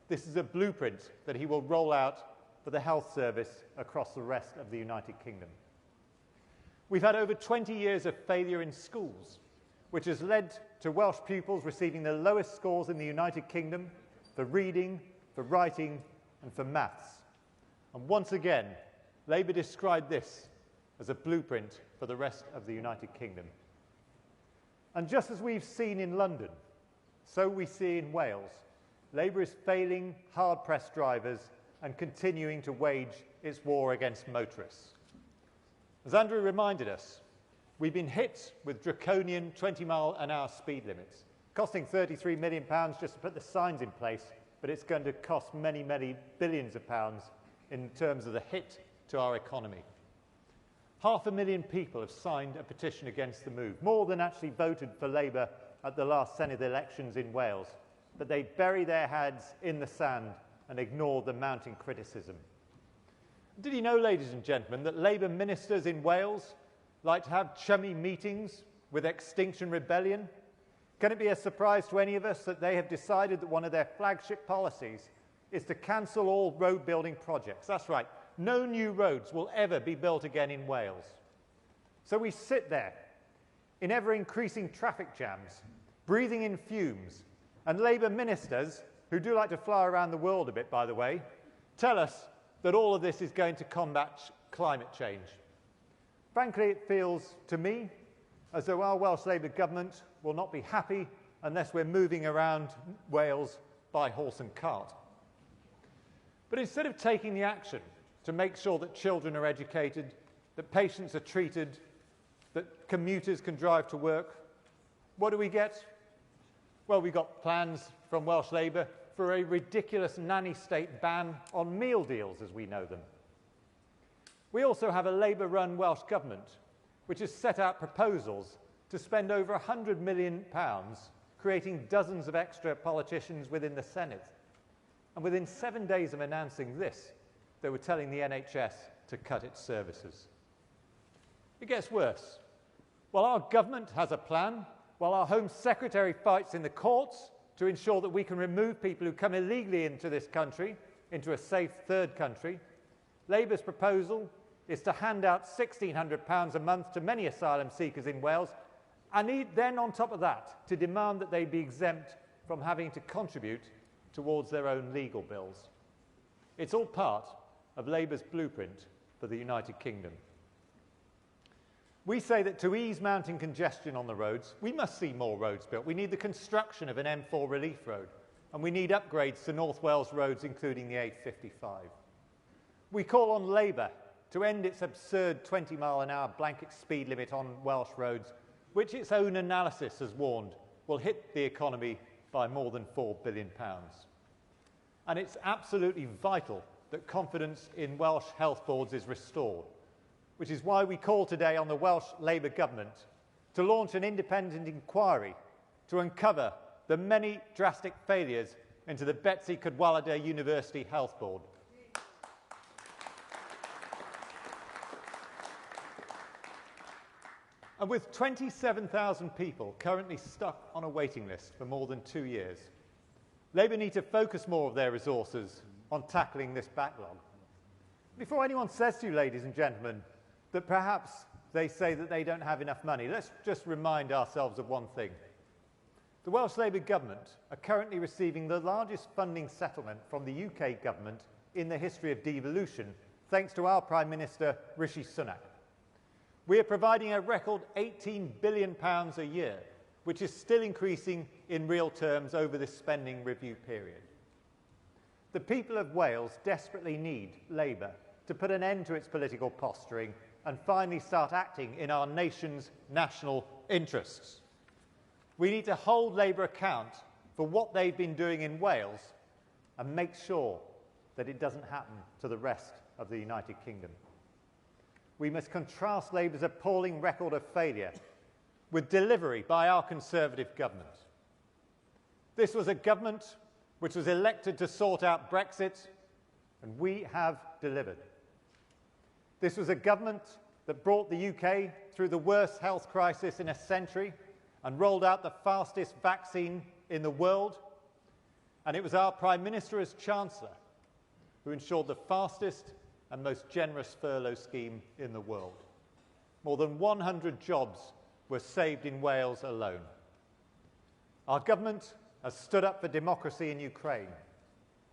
this is a blueprint that he will roll out for the health service across the rest of the United Kingdom. We've had over 20 years of failure in schools, which has led to Welsh pupils receiving the lowest scores in the United Kingdom for reading, for writing, and for maths. And once again, Labour described this as a blueprint for the rest of the United Kingdom. And just as we've seen in London, so we see in Wales, Labour is failing hard-pressed drivers and continuing to wage its war against motorists. As Andrew reminded us, we've been hit with draconian 20-mile-an-hour speed limits, costing £33 million just to put the signs in place, but it's going to cost many, many billions of pounds in terms of the hit to our economy. 500,000 people have signed a petition against the move, more than actually voted for Labour at the last Senedd elections in Wales, but they bury their heads in the sand and ignore the mounting criticism. Did you know, ladies and gentlemen, that Labour ministers in Wales like to have chummy meetings with Extinction Rebellion? Can it be a surprise to any of us that they have decided that one of their flagship policies is to cancel all road building projects? That's right, no new roads will ever be built again in Wales. So we sit there in ever-increasing traffic jams, breathing in fumes, and Labour ministers, who do like to fly around the world a bit, by the way, tell us that all of this is going to combat climate change. Frankly, it feels to me as though our Welsh Labour government will not be happy unless we're moving around Wales by horse and cart. But instead of taking the action to make sure that children are educated, that patients are treated, that commuters can drive to work, what do we get? Well, we got plans from Welsh Labour for a ridiculous nanny state ban on meal deals as we know them. We also have a Labour-run Welsh government which has set out proposals to spend over £100 million creating dozens of extra politicians within the Senedd. And within 7 days of announcing this, they were telling the NHS to cut its services. It gets worse. While our government has a plan, while our Home Secretary fights in the courts to ensure that we can remove people who come illegally into this country, into a safe third country, Labour's proposal is to hand out £1,600 a month to many asylum seekers in Wales, and then on top of that, to demand that they be exempt from having to contribute towards their own legal bills. It's all part of Labour's blueprint for the United Kingdom. We say that to ease mounting congestion on the roads, we must see more roads built. We need the construction of an M4 relief road, and we need upgrades to North Wales roads, including the A55. We call on Labour to end its absurd 20-mile-an-hour blanket speed limit on Welsh roads, which its own analysis has warned will hit the economy by more than £4 billion. And it's absolutely vital that confidence in Welsh health boards is restored, which is why we call today on the Welsh Labour government to launch an independent inquiry to uncover the many drastic failures into the Betsy Cadwallader University Health Board. And with 27,000 people currently stuck on a waiting list for more than 2 years, Labour need to focus more of their resources on tackling this backlog. Before anyone says to you, ladies and gentlemen, that perhaps they say that they don't have enough money, let's just remind ourselves of one thing. The Welsh Labour government are currently receiving the largest funding settlement from the UK government in the history of devolution, thanks to our Prime Minister, Rishi Sunak. We are providing a record £18 billion a year, which is still increasing in real terms over this spending review period. The people of Wales desperately need Labour to put an end to its political posturing and finally start acting in our nation's national interests. We need to hold Labour account for what they've been doing in Wales and make sure that it doesn't happen to the rest of the United Kingdom. We must contrast Labour's appalling record of failure with delivery by our Conservative government. This was a government which was elected to sort out Brexit, and we have delivered. This was a government that brought the UK through the worst health crisis in a century and rolled out the fastest vaccine in the world. And it was our Prime Minister as Chancellor who ensured the fastest and most generous furlough scheme in the world. More than 100 jobs were saved in Wales alone. Our government has stood up for democracy in Ukraine,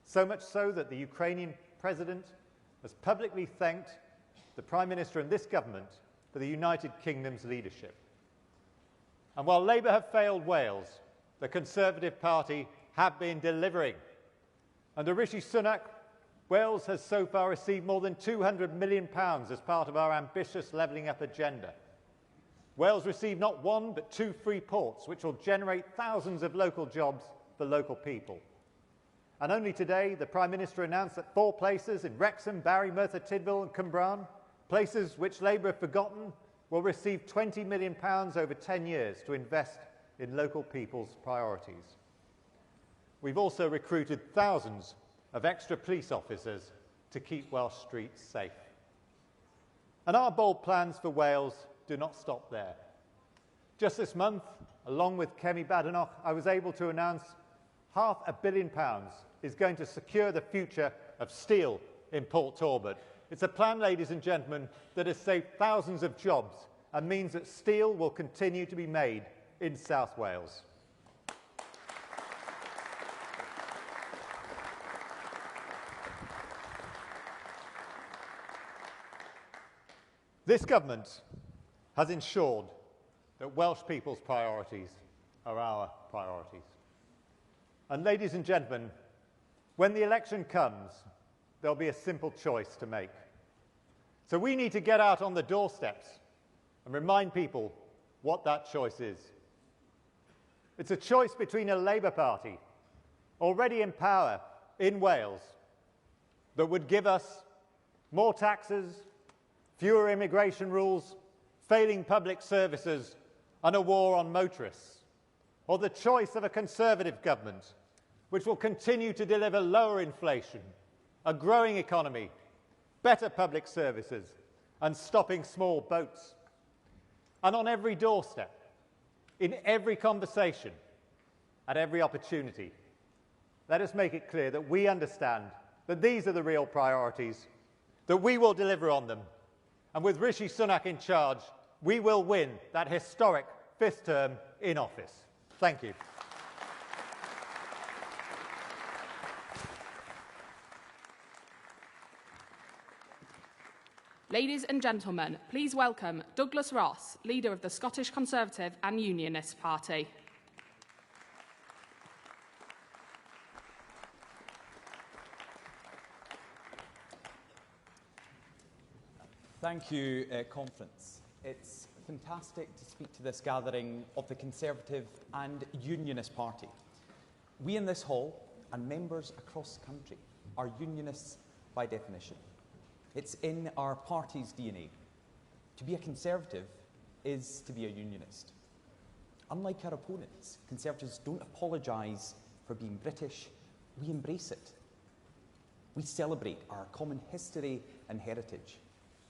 so much so that the Ukrainian president has publicly thanked the Prime Minister and this government for the United Kingdom's leadership. And while Labour have failed Wales, the Conservative Party have been delivering. Under Rishi Sunak, Wales has so far received more than £200 million as part of our ambitious levelling up agenda. Wales received not one but 2 free ports, which will generate thousands of local jobs for local people. And only today, the Prime Minister announced that 4 places in Wrexham, Barry, Merthyr Tydfil and Cwmbran, places which Labour have forgotten, will receive £20 million over 10 years to invest in local people's priorities. We've also recruited thousands of extra police officers to keep Welsh streets safe. And our bold plans for Wales do not stop there. Just this month, along with Kemi Badenoch, I was able to announce £500 million is going to secure the future of steel in Port Talbot. It's a plan, ladies and gentlemen, that has saved thousands of jobs and means that steel will continue to be made in South Wales. This government has ensured that Welsh people's priorities are our priorities. And ladies and gentlemen, when the election comes, there'll be a simple choice to make. So we need to get out on the doorsteps and remind people what that choice is. It's a choice between a Labour Party, already in power in Wales, that would give us more taxes, fewer immigration rules, failing public services, and a war on motorists, or the choice of a Conservative government which will continue to deliver lower inflation, a growing economy, better public services, and stopping small boats. And on every doorstep, in every conversation, at every opportunity, let us make it clear that we understand that these are the real priorities, that we will deliver on them, and with Rishi Sunak in charge, we will win that historic 5th term in office. Thank you. Ladies and gentlemen, please welcome Douglas Ross, leader of the Scottish Conservative and Unionist Party. Thank you, Conference. It's fantastic to speak to this gathering of the Conservative and Unionist Party. We in this hall and members across the country are Unionists by definition. It's in our party's DNA. To be a Conservative is to be a Unionist. Unlike our opponents, Conservatives don't apologise for being British we embrace it. We celebrate our common history and heritage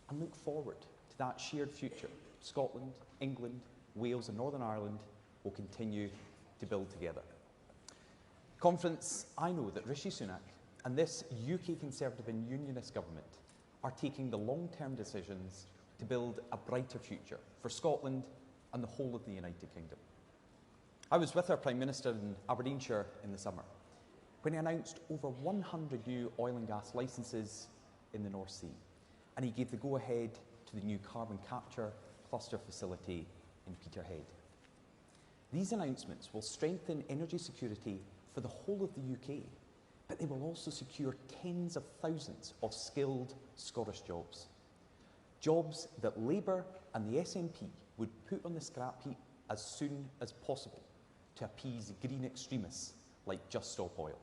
and look forward to that shared future Scotland, England, Wales and Northern Ireland will continue to build together. Conference, I know that Rishi Sunak and this UK Conservative and Unionist government are taking the long-term decisions to build a brighter future for Scotland and the whole of the United Kingdom. I was with our Prime Minister in Aberdeenshire in the summer when he announced over 100 new oil and gas licences in the North Sea, and he gave the go-ahead to the new carbon capture cluster facility in Peterhead. These announcements will strengthen energy security for the whole of the UK, but they will also secure tens of thousands of skilled Scottish jobs. Jobs that Labour and the SNP would put on the scrap heap as soon as possible to appease green extremists like Just Stop Oil.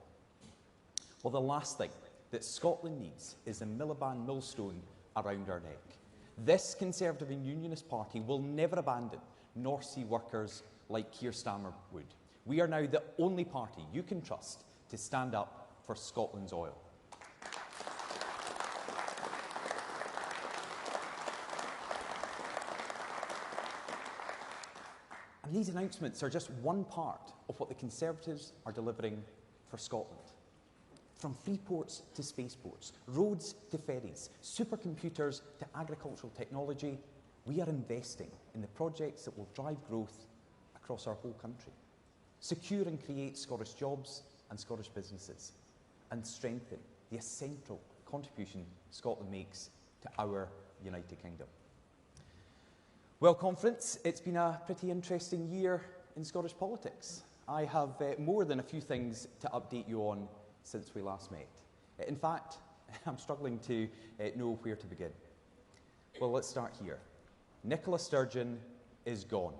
Well, the last thing that Scotland needs is a Miliband millstone around our neck. This Conservative and Unionist party will never abandon North Sea workers like Keir Starmer would. We are now the only party you can trust to stand up for Scotland's oil. And these announcements are just one part of what the Conservatives are delivering for Scotland. From free ports to spaceports, roads to ferries, supercomputers to agricultural technology, we are investing in the projects that will drive growth across our whole country, secure and create Scottish jobs and Scottish businesses, and strengthen the essential contribution Scotland makes to our United Kingdom. Well, Conference, it's been a pretty interesting year in Scottish politics. I have more than a few things to update you on since we last met. In fact, I'm struggling to know where to begin. Well, let's start here. Nicola Sturgeon is gone.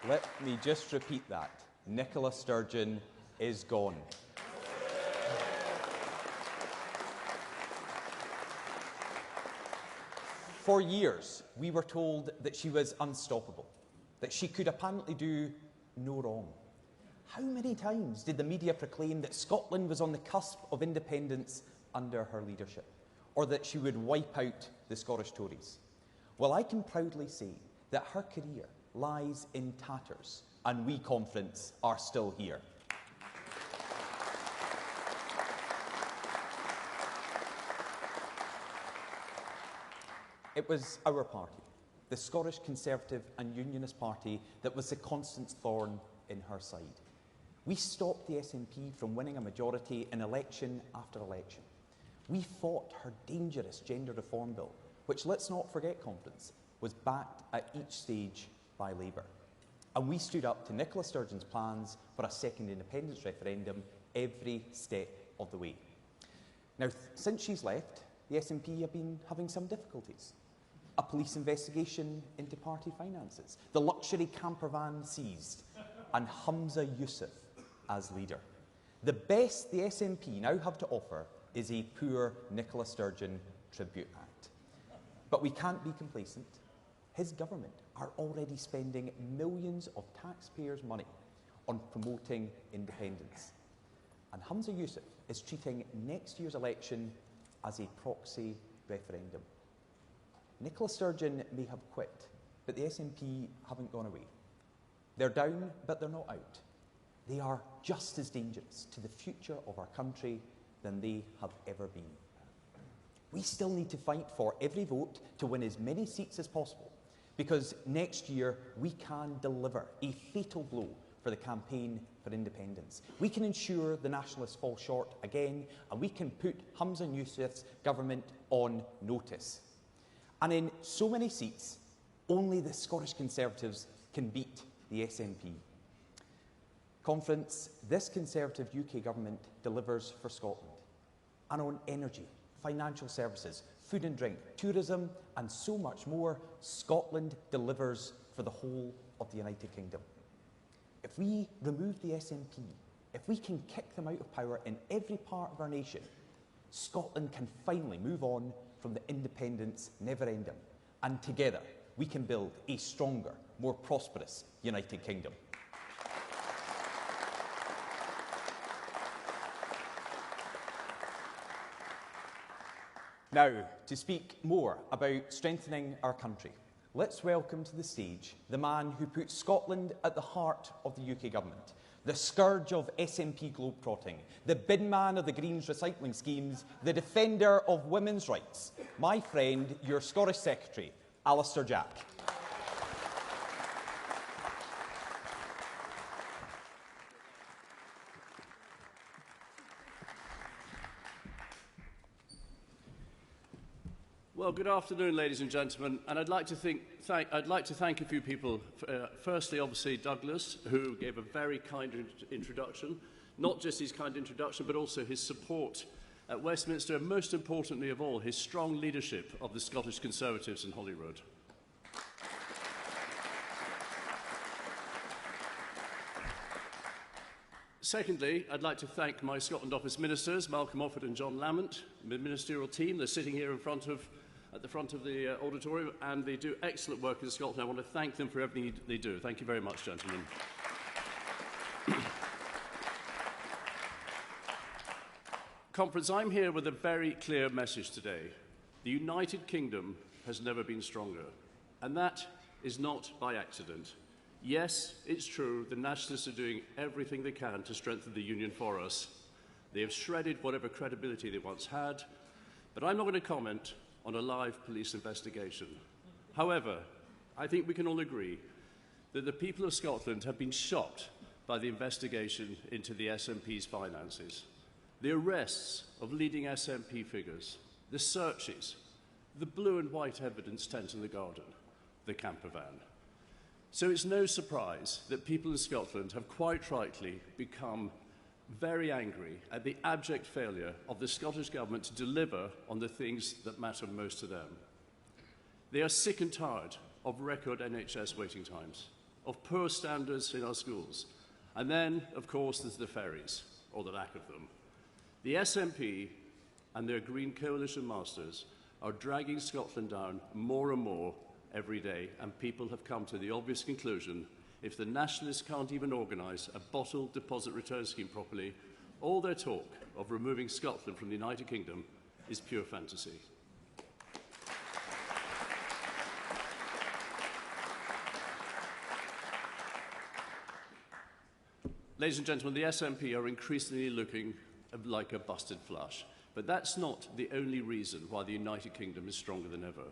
Let me just repeat that. Nicola Sturgeon is gone. For years, we were told that she was unstoppable, that she could apparently do no wrong. How many times did the media proclaim that Scotland was on the cusp of independence under her leadership, or that she would wipe out the Scottish Tories? Well, I can proudly say that her career lies in tatters, and we, Conference, are still here. It was our party, the Scottish Conservative and Unionist Party, that was the constant thorn in her side. We stopped the SNP from winning a majority in election after election. We fought her dangerous gender reform bill, which, let's not forget, Conference, was backed at each stage by Labour. And we stood up to Nicola Sturgeon's plans for a second independence referendum every step of the way. Now, since she's left, the SNP have been having some difficulties. A police investigation into party finances, the luxury camper van seized, and Humza Yousaf as leader. The best the SNP now have to offer is a poor Nicola Sturgeon tribute act. But we can't be complacent. His government are already spending millions of taxpayers' money on promoting independence. And Humza Yousaf is treating next year's election as a proxy referendum. Nicola Sturgeon may have quit, but the SNP haven't gone away. They're down, but they're not out. They are just as dangerous to the future of our country than they have ever been. We still need to fight for every vote to win as many seats as possible, because next year we can deliver a fatal blow for the campaign for independence. We can ensure the Nationalists fall short again, and we can put Humza Yousaf's government on notice. And in so many seats, only the Scottish Conservatives can beat the SNP. Conference, this Conservative UK government delivers for Scotland. And on energy, financial services, food and drink, tourism, and so much more, Scotland delivers for the whole of the United Kingdom. If we remove the SNP, if we can kick them out of power in every part of our nation, Scotland can finally move on from the independence never-ending and together we can build a stronger, more prosperous United Kingdom. Now, to speak more about strengthening our country, let's welcome to the stage the man who put Scotland at the heart of the UK government, the scourge of SNP globetrotting, the bin man of the Greens recycling schemes, the defender of women's rights, my friend, your Scottish Secretary, Alistair Jack. Well, good afternoon, ladies and gentlemen, and I'd like to thank a few people. Firstly, obviously, Douglas, who gave a very kind introduction, not just his kind introduction, but also his support at Westminster, and most importantly of all, his strong leadership of the Scottish Conservatives in Holyrood. Secondly, I'd like to thank my Scotland Office ministers, Malcolm Offord and John Lamont, the ministerial team. They're sitting here at the front of the auditorium, and they do excellent work in Scotland. I want to thank them for everything they do. Thank you very much, gentlemen. Conference, I'm here with a very clear message today. The United Kingdom has never been stronger, and that is not by accident. Yes, it's true, the Nationalists are doing everything they can to strengthen the Union for us. They have shredded whatever credibility they once had, but I'm not going to comment on a live police investigation. However, I think we can all agree that the people of Scotland have been shocked by the investigation into the SNP's finances, the arrests of leading SNP figures, the searches, the blue and white evidence tent in the garden, the camper van. So it's no surprise that people in Scotland have quite rightly become very angry at the abject failure of the Scottish Government to deliver on the things that matter most to them. They are sick and tired of record NHS waiting times, of poor standards in our schools, and then, of course, there's the ferries, or the lack of them. The SNP and their Green Coalition masters are dragging Scotland down more and more every day, and people have come to the obvious conclusion: if the Nationalists can't even organise a bottle deposit return scheme properly, all their talk of removing Scotland from the United Kingdom is pure fantasy. Ladies and gentlemen, the SNP are increasingly looking like a busted flush, but that's not the only reason why the United Kingdom is stronger than ever.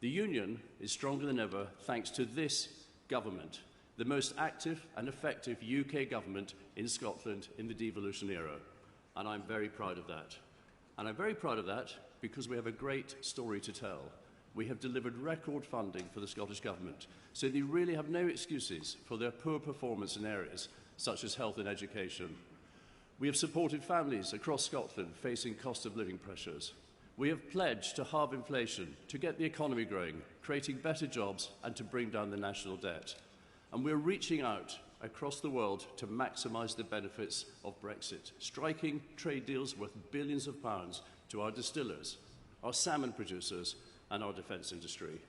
The Union is stronger than ever thanks to this government, the most active and effective UK government in Scotland in the devolution era. And I'm very proud of that. And I'm very proud of that because we have a great story to tell. We have delivered record funding for the Scottish Government, so they really have no excuses for their poor performance in areas such as health and education. We have supported families across Scotland facing cost of living pressures. We have pledged to halve inflation, to get the economy growing, creating better jobs and to bring down the national debt. And we're reaching out across the world to maximise the benefits of Brexit, striking trade deals worth billions of pounds to our distillers, our salmon producers and our defence industry.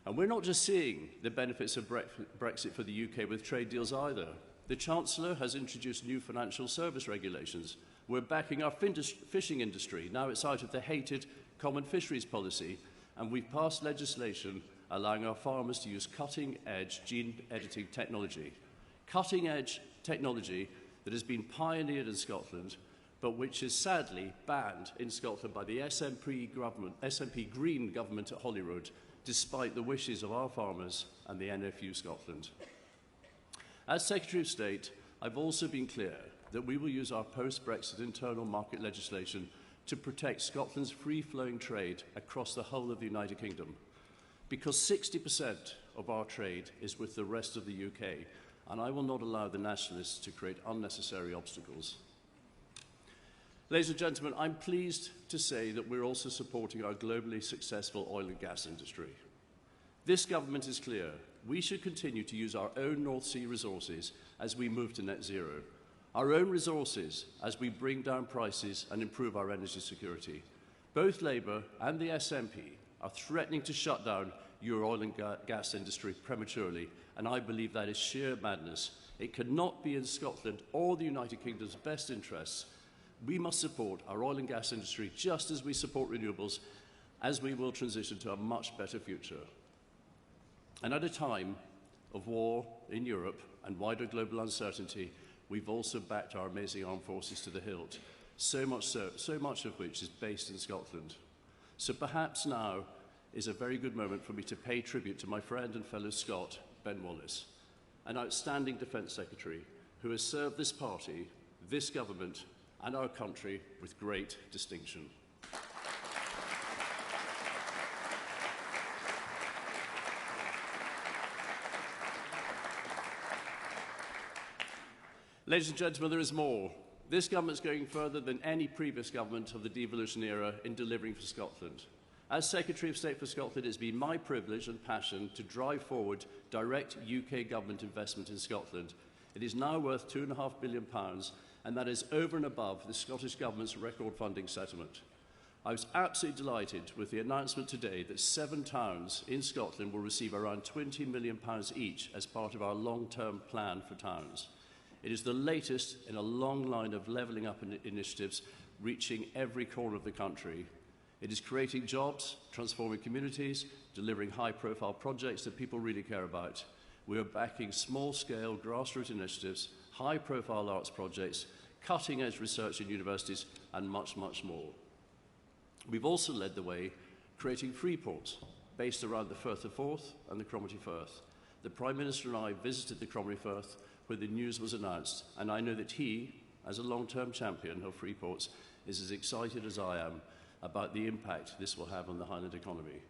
And we're not just seeing the benefits of Brexit for the UK with trade deals either. The Chancellor has introduced new financial service regulations. We're backing our fishing industry. Now it's out of the hated common fisheries policy, and we've passed legislation allowing our farmers to use cutting-edge gene editing technology. Cutting-edge technology that has been pioneered in Scotland, but which is sadly banned in Scotland by the SNP Green government at Holyrood, despite the wishes of our farmers and the NFU Scotland. As Secretary of State, I've also been clear that we will use our post-Brexit internal market legislation to protect Scotland's free-flowing trade across the whole of the United Kingdom, because 60% of our trade is with the rest of the UK, and I will not allow the Nationalists to create unnecessary obstacles. Ladies and gentlemen, I'm pleased to say that we're also supporting our globally successful oil and gas industry. This government is clear. We should continue to use our own North Sea resources as we move to net zero, our own resources as we bring down prices and improve our energy security. Both Labour and the SNP are threatening to shut down your oil and gas industry prematurely, and I believe that is sheer madness. It cannot be in Scotland or the United Kingdom's best interests. We must support our oil and gas industry just as we support renewables, as we will transition to a much better future. And at a time of war in Europe and wider global uncertainty, we've also backed our amazing armed forces to the hilt, so much of which is based in Scotland. So perhaps now is a very good moment for me to pay tribute to my friend and fellow Scot, Ben Wallace, an outstanding Defence Secretary who has served this party, this government and our country with great distinction. Ladies and gentlemen, there is more. This government is going further than any previous government of the devolution era in delivering for Scotland. As Secretary of State for Scotland, it has been my privilege and passion to drive forward direct UK government investment in Scotland. It is now worth £2.5 billion, and that is over and above the Scottish Government's record funding settlement. I was absolutely delighted with the announcement today that 7 towns in Scotland will receive around £20 million each as part of our long-term plan for towns. It is the latest in a long line of levelling up initiatives reaching every corner of the country. It is creating jobs, transforming communities, delivering high-profile projects that people really care about. We are backing small-scale grassroots initiatives, high-profile arts projects, cutting-edge research in universities, and much, much more. We've also led the way creating free ports based around the Firth of Forth and the Cromarty Firth. The Prime Minister and I visited the Cromarty Firth where the news was announced, and I know that he, as a long-term champion of free ports, is as excited as I am about the impact this will have on the Highland economy.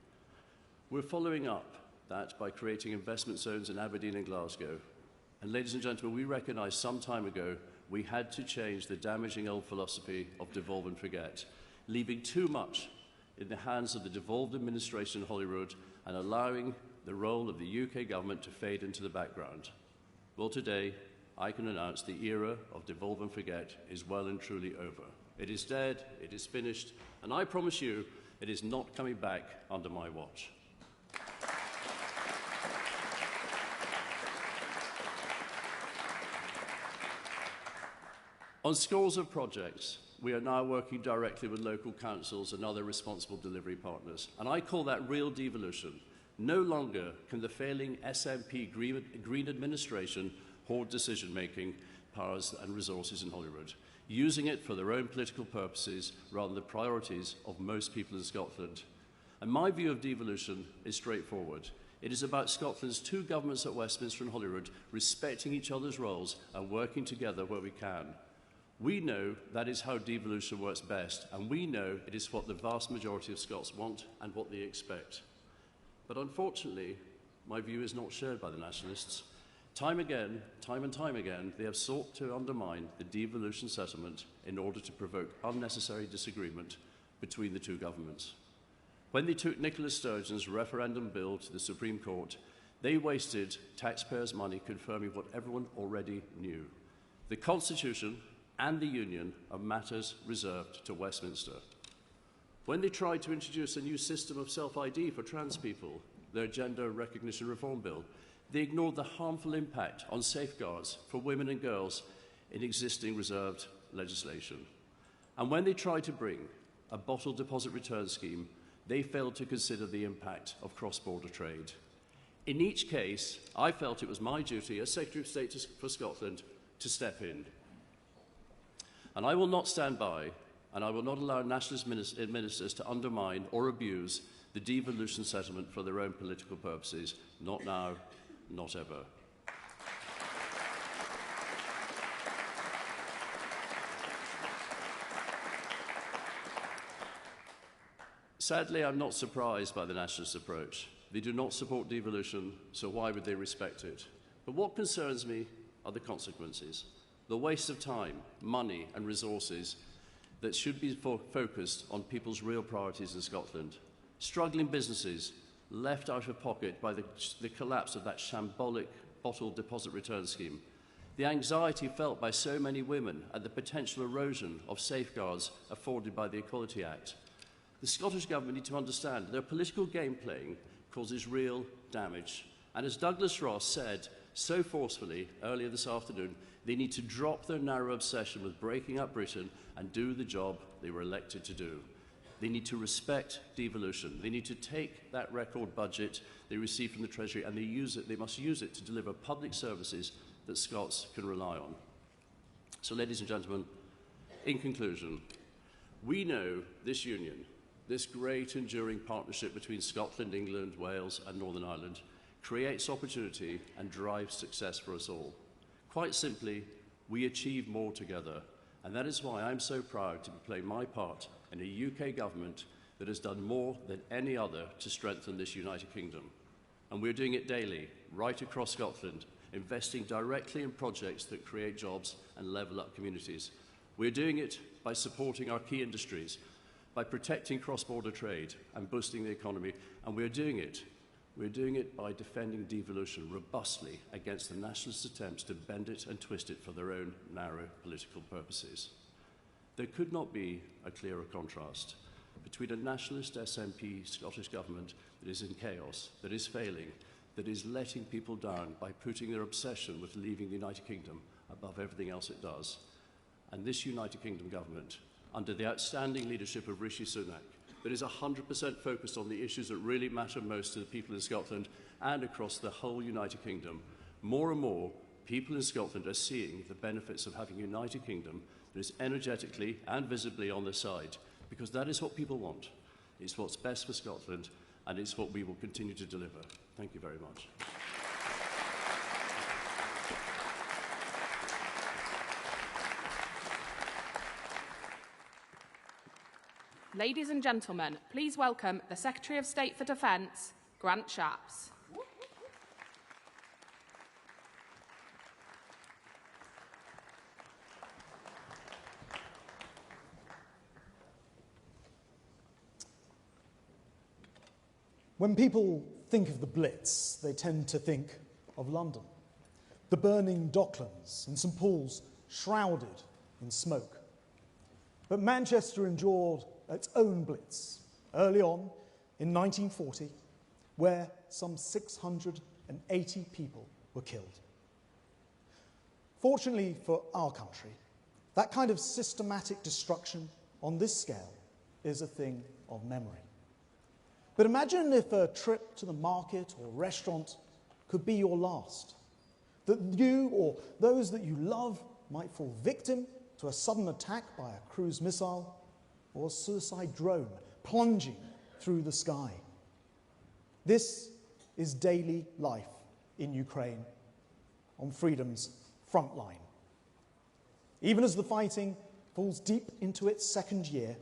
We're following up that by creating investment zones in Aberdeen and Glasgow. And ladies and gentlemen, we recognised some time ago we had to change the damaging old philosophy of devolve and forget, leaving too much in the hands of the devolved administration in Holyrood and allowing the role of the UK government to fade into the background. Well, today, I can announce the era of devolve and forget is well and truly over. It is dead, it is finished, and I promise you, it is not coming back under my watch. On scores of projects, we are now working directly with local councils and other responsible delivery partners, and I call that real devolution. No longer can the failing SNP Green administration hoard decision-making powers and resources in Holyrood, using it for their own political purposes rather than the priorities of most people in Scotland. And my view of devolution is straightforward. It is about Scotland's 2 governments at Westminster and Holyrood respecting each other's roles and working together where we can. We know that is how devolution works best, and we know it is what the vast majority of Scots want and what they expect. But unfortunately, my view is not shared by the nationalists. Time and time again, they have sought to undermine the devolution settlement in order to provoke unnecessary disagreement between the 2 governments. When they took Nicola Sturgeon's referendum bill to the Supreme Court, they wasted taxpayers' money confirming what everyone already knew. The Constitution and the Union are matters reserved to Westminster. When they tried to introduce a new system of self-ID for trans people, their gender recognition reform bill, they ignored the harmful impact on safeguards for women and girls in existing reserved legislation. And when they tried to bring a bottle deposit return scheme, they failed to consider the impact of cross-border trade. In each case, I felt it was my duty as Secretary of State for Scotland to step in. And I will not stand by, and I will not allow nationalist ministers to undermine or abuse the devolution settlement for their own political purposes. Not now, not ever. Sadly, I'm not surprised by the nationalist approach. They do not support devolution, so why would they respect it? But what concerns me are the consequences. The waste of time, money and resources that should be focused on people's real priorities in Scotland. Struggling businesses left out of pocket by the collapse of that shambolic bottle deposit return scheme. The anxiety felt by so many women at the potential erosion of safeguards afforded by the Equality Act. The Scottish Government need to understand their political game playing causes real damage. And as Douglas Ross said so forcefully earlier this afternoon, they need to drop their narrow obsession with breaking up Britain and do the job they were elected to do. They need to respect devolution. They need to take that record budget they receive from the Treasury and they must use it to deliver public services that Scots can rely on. So, ladies and gentlemen, in conclusion, we know this union, this great enduring partnership between Scotland, England, Wales and Northern Ireland, creates opportunity and drives success for us all. Quite simply, we achieve more together, and that is why I'm so proud to be playing my part in a UK government that has done more than any other to strengthen this United Kingdom. And we're doing it daily, right across Scotland, investing directly in projects that create jobs and level up communities. We're doing it by supporting our key industries, by protecting cross-border trade and boosting the economy, and we're doing it by defending devolution robustly against the nationalist attempts to bend it and twist it for their own narrow political purposes. There could not be a clearer contrast between a nationalist SNP Scottish Government that is in chaos, that is failing, that is letting people down by putting their obsession with leaving the United Kingdom above everything else it does, and this United Kingdom Government, under the outstanding leadership of Rishi Sunak, that is 100% focused on the issues that really matter most to the people in Scotland and across the whole United Kingdom. More and more, people in Scotland are seeing the benefits of having a United Kingdom that is energetically and visibly on their side, because that is what people want. It's what's best for Scotland, and it's what we will continue to deliver. Thank you very much. Ladies and gentlemen, please welcome the Secretary of State for Defence, Grant Shapps. When people think of the Blitz, they tend to think of London, the burning Docklands and St Paul's shrouded in smoke. But Manchester endured its own Blitz early on in 1940, where some 680 people were killed. Fortunately for our country, that kind of systematic destruction on this scale is a thing of memory. But imagine if a trip to the market or restaurant could be your last, that you or those that you love might fall victim to a sudden attack by a cruise missile or a suicide drone plunging through the sky. This is daily life in Ukraine, on freedom's front line. Even as the fighting falls deep into its second year,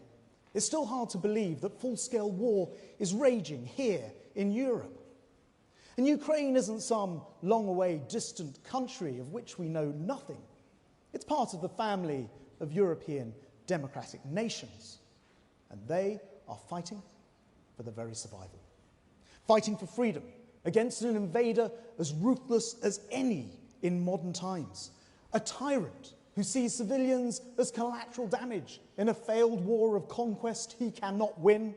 it's still hard to believe that full-scale war is raging here in Europe. And Ukraine isn't some long-away distant country of which we know nothing. It's part of the family of European democratic nations, and they are fighting for their very survival. Fighting for freedom against an invader as ruthless as any in modern times, a tyrant who sees civilians as collateral damage in a failed war of conquest he cannot win,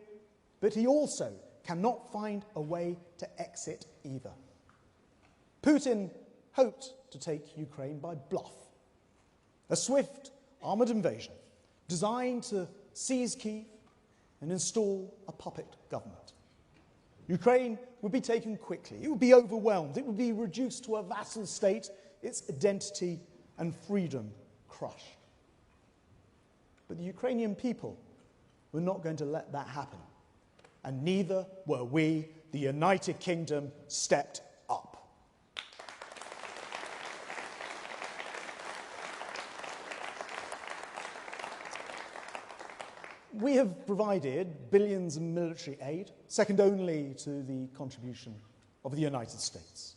but he also cannot find a way to exit either. Putin hoped to take Ukraine by bluff, a swift armoured invasion designed to seize Kyiv and install a puppet government. Ukraine would be taken quickly, it would be overwhelmed, it would be reduced to a vassal state, its identity and freedom crushed. But the Ukrainian people were not going to let that happen, and neither were we. The United Kingdom stepped up. We have provided billions in military aid, second only to the contribution of the United States.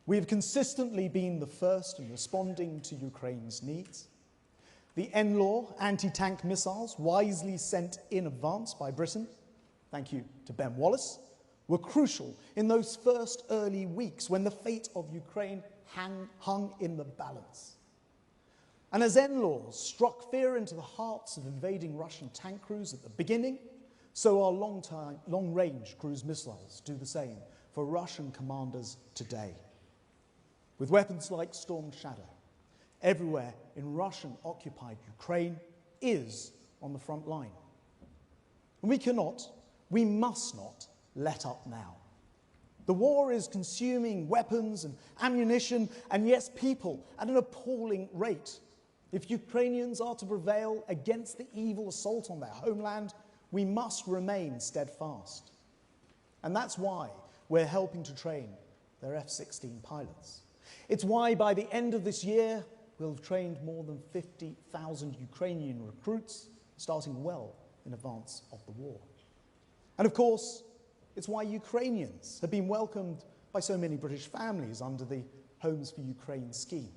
We have consistently been the first in responding to Ukraine's needs. The NLAW anti-tank missiles, wisely sent in advance by Britain, thank you to Ben Wallace, were crucial in those first early weeks when the fate of Ukraine hung in the balance. And as NLAWs struck fear into the hearts of invading Russian tank crews at the beginning, So our long-range cruise missiles do the same for Russian commanders today. With weapons like Storm Shadow, everywhere in Russian-occupied Ukraine is on the front line. And we must not let up now. The war is consuming weapons and ammunition, and yes, people, at an appalling rate. If Ukrainians are to prevail against the evil assault on their homeland, we must remain steadfast. And that's why we're helping to train their F-16 pilots. It's why by the end of this year, we'll have trained more than 50,000 Ukrainian recruits, starting well in advance of the war. And of course, it's why Ukrainians have been welcomed by so many British families under the Homes for Ukraine scheme,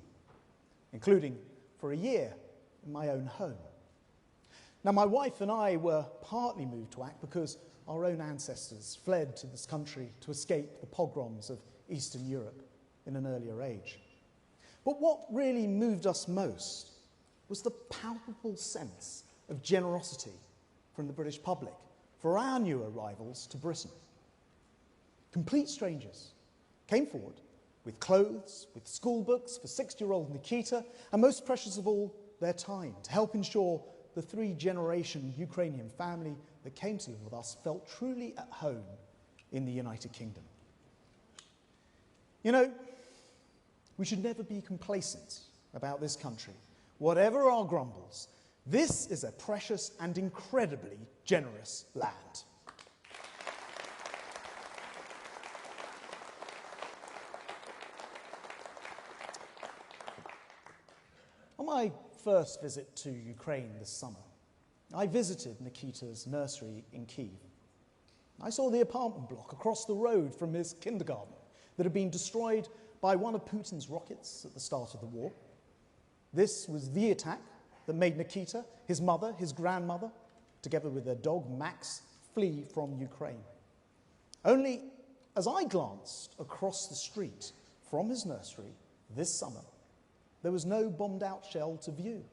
including for a year in my own home. Now, my wife and I were partly moved to act because our own ancestors fled to this country to escape the pogroms of Eastern Europe in an earlier age. But what really moved us most was the palpable sense of generosity from the British public for our new arrivals to Britain. Complete strangers came forward with clothes, with school books for 6-year-old Nikita, and most precious of all, their time to help ensure the 3-generation Ukrainian family that came to live with us felt truly at home in the United Kingdom. You know, we should never be complacent about this country. Whatever our grumbles, this is a precious and incredibly generous land. On my first visit to Ukraine this summer, I visited Nikita's nursery in Kyiv. I saw the apartment block across the road from his kindergarten that had been destroyed by one of Putin's rockets at the start of the war. This was the attack that made Nikita, his mother, his grandmother, together with their dog Max, flee from Ukraine. Only as I glanced across the street from his nursery this summer, there was no bombed-out shell to view.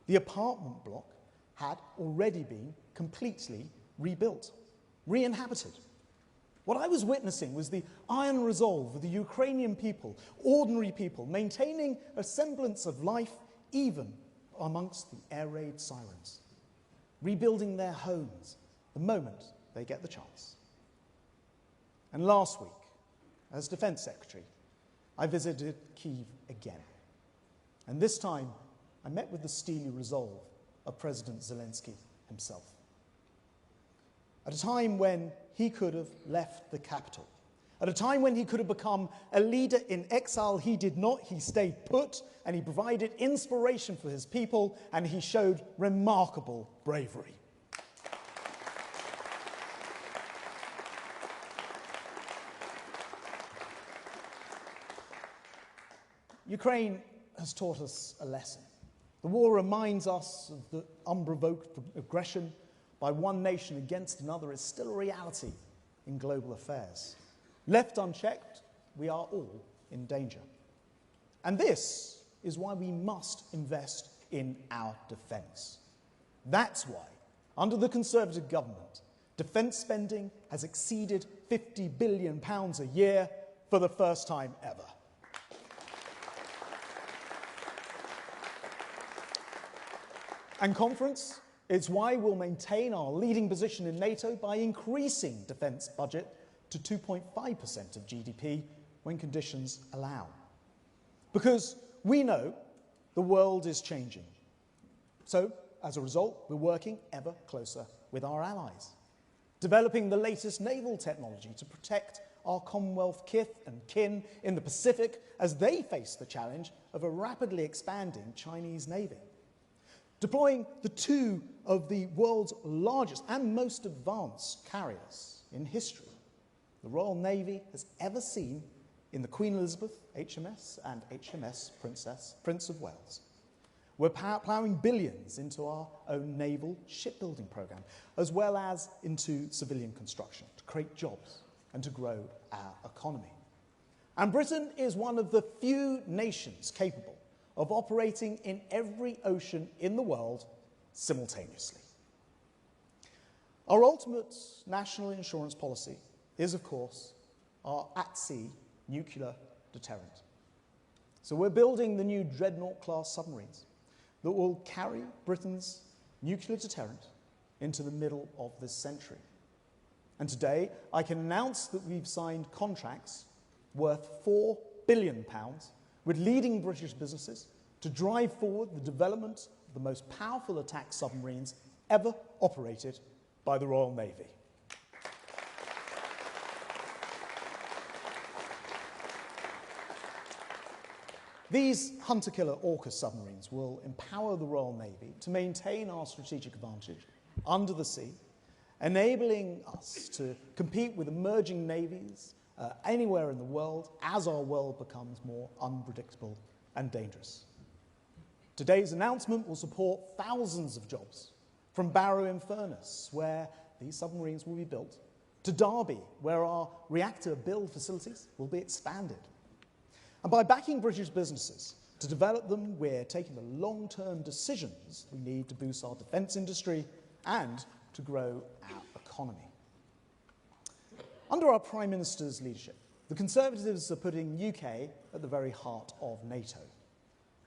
The apartment block had already been completely rebuilt, re-inhabited. What I was witnessing was the iron resolve of the Ukrainian people, ordinary people, maintaining a semblance of life even amongst the air raid sirens, rebuilding their homes the moment they get the chance. And last week, as Defence Secretary, I visited Kyiv again. And this time, I met with the steely resolve of President Zelensky himself. At a time when he could have left the capital, at a time when he could have become a leader in exile, he did not. He stayed put, and he provided inspiration for his people, and he showed remarkable bravery. Ukraine has taught us a lesson. The war reminds us of the unprovoked aggression by one nation against another is still a reality in global affairs. Left unchecked, we are all in danger. And this is why we must invest in our defence. That's why, under the Conservative government, defence spending has exceeded £50 billion a year for the first time ever. And conference, it's why we'll maintain our leading position in NATO by increasing defence budget to 2.5% of GDP when conditions allow. Because we know the world is changing. So, as a result, we're working ever closer with our allies, developing the latest naval technology to protect our Commonwealth kith and kin in the Pacific as they face the challenge of a rapidly expanding Chinese navy. Deploying the 2 of the world's largest and most advanced carriers in history the Royal Navy has ever seen in the Queen Elizabeth HMS and HMS Prince of Wales. We're ploughing billions into our own naval shipbuilding programme, as well as into civilian construction to create jobs and to grow our economy. And Britain is one of the few nations capable of operating in every ocean in the world simultaneously. Our ultimate national insurance policy is, of course, our at-sea nuclear deterrent. So we're building the new Dreadnought-class submarines that will carry Britain's nuclear deterrent into the middle of this century. And today, I can announce that we've signed contracts worth £4 billion with leading British businesses to drive forward the development of the most powerful attack submarines ever operated by the Royal Navy. These hunter-killer AUKUS submarines will empower the Royal Navy to maintain our strategic advantage under the sea, enabling us to compete with emerging navies anywhere in the world as our world becomes more unpredictable and dangerous. Today's announcement will support thousands of jobs, from Barrow-in-Furness, where these submarines will be built, to Derby, where our reactor build facilities will be expanded. And by backing British businesses to develop them, we're taking the long-term decisions we need to boost our defence industry and to grow our economy. Under our Prime Minister's leadership, the Conservatives are putting UK at the very heart of NATO.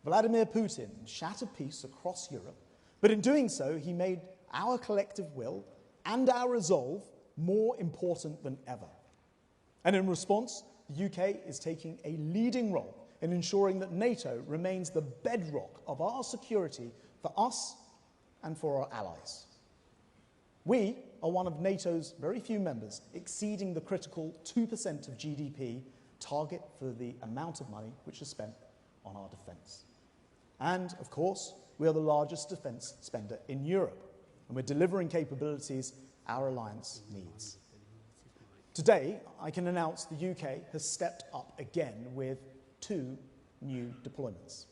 Vladimir Putin shattered peace across Europe, but in doing so, he made our collective will and our resolve more important than ever. And in response, the UK is taking a leading role in ensuring that NATO remains the bedrock of our security for us and for our allies. We are one of NATO's very few members exceeding the critical 2% of GDP target for the amount of money which is spent on our defence. And, of course, we are the largest defence spender in Europe, and we're delivering capabilities our alliance needs. Today, I can announce the UK has stepped up again with 2 new deployments.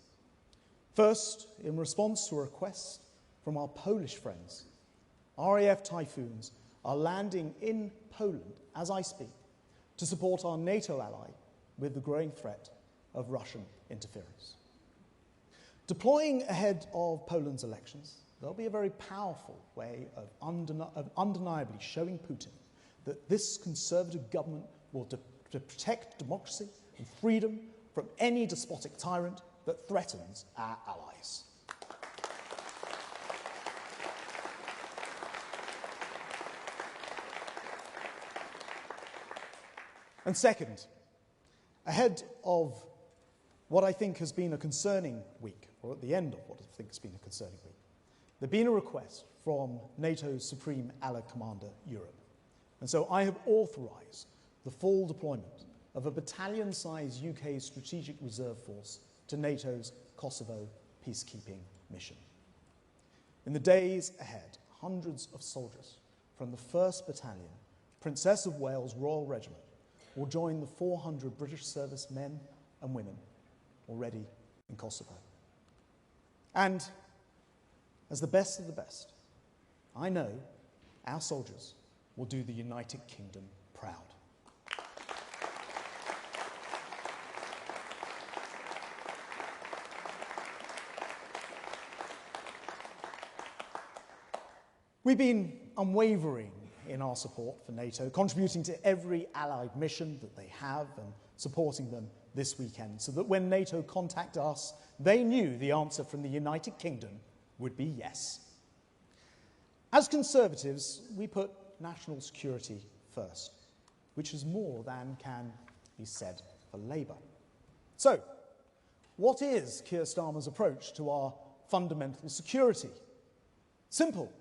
First, in response to a request from our Polish friends, RAF Typhoons are landing in Poland as I speak to support our NATO ally with the growing threat of Russian interference. Deploying ahead of Poland's elections, there'll be a very powerful way of undeniably showing Putin that this Conservative government will to protect democracy and freedom from any despotic tyrant that threatens our allies. And second, ahead of what I think has been a concerning week, or at the end of what I think has been a concerning week, there's been a request from NATO's Supreme Allied Commander, Europe. And so I have authorised the full deployment of a battalion-sized UK Strategic Reserve Force to NATO's Kosovo peacekeeping mission. In the days ahead, hundreds of soldiers from the 1st Battalion, Princess of Wales Royal Regiment, will join the 400 British service men and women already in Kosovo. And as the best of the best, I know our soldiers will do the United Kingdom proud. We've been unwavering in our support for NATO, contributing to every allied mission that they have and supporting them this weekend, so that when NATO contacted us, they knew the answer from the United Kingdom would be yes. As Conservatives, we put national security first, which is more than can be said for Labour. So, what is Keir Starmer's approach to our fundamental security? Simple.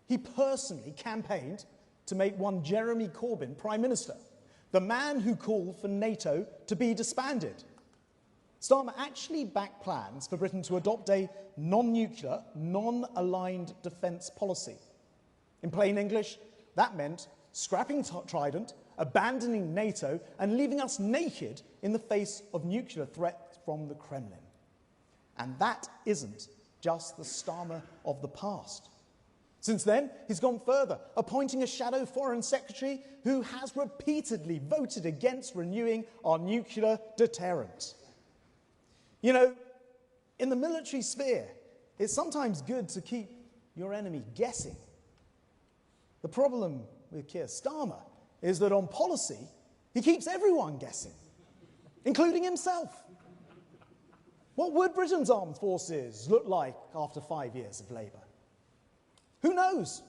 He personally campaigned to make one Jeremy Corbyn Prime Minister, the man who called for NATO to be disbanded. Starmer actually backed plans for Britain to adopt a non-nuclear, non-aligned defence policy. In plain English, that meant scrapping Trident, abandoning NATO, and leaving us naked in the face of nuclear threats from the Kremlin. And that isn't just the Starmer of the past. Since then, he's gone further, appointing a shadow foreign secretary who has repeatedly voted against renewing our nuclear deterrent. You know, in the military sphere, it's sometimes good to keep your enemy guessing. The problem with Keir Starmer is that on policy, he keeps everyone guessing, including himself. What would Britain's armed forces look like after 5 years of Labour? Who knows?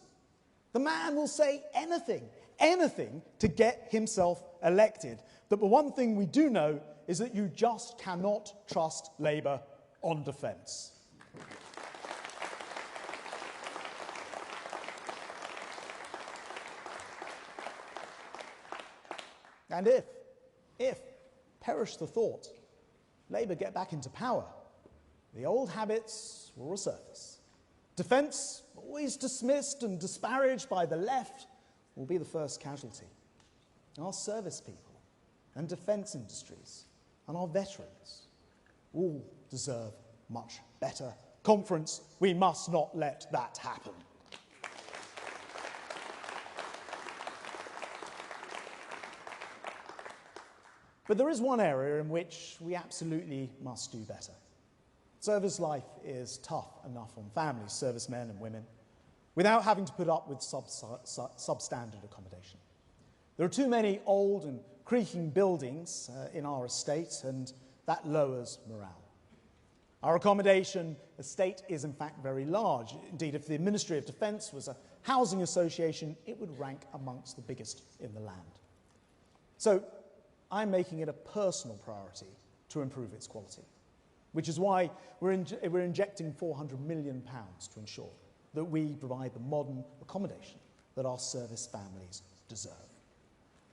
The man will say anything to get himself elected. But the one thing we do know is that you just cannot trust Labour on defence. And if, perish the thought, Labour get back into power, the old habits will resurface. Defence, always dismissed and disparaged by the left, will be the first casualty. Our service people and defence industries and our veterans all deserve much better. Conference, we must not let that happen. But there is one area in which we absolutely must do better. Service life is tough enough on families, servicemen and women, without having to put up with substandard accommodation. There are too many old and creaking buildings in our estate, and that lowers morale. Our accommodation estate is in fact very large. Indeed, if the Ministry of Defence was a housing association, it would rank amongst the biggest in the land. So I'm making it a personal priority to improve its quality, which is why we're injecting £400 million to ensure that we provide the modern accommodation that our service families deserve.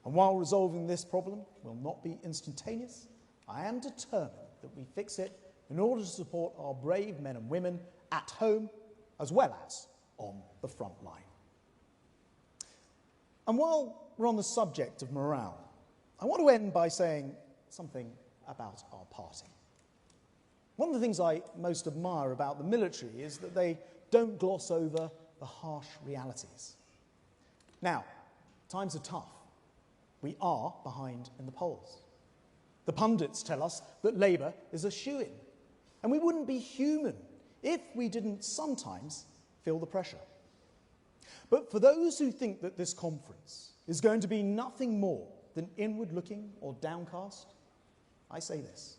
And while resolving this problem will not be instantaneous, I am determined that we fix it in order to support our brave men and women at home as well as on the front line. And while we're on the subject of morale, I want to end by saying something about our party. One of the things I most admire about the military is that they don't gloss over the harsh realities. Now, times are tough. We are behind in the polls. The pundits tell us that Labour is a shoo-in, and we wouldn't be human if we didn't sometimes feel the pressure. But for those who think that this conference is going to be nothing more than inward-looking or downcast, I say this.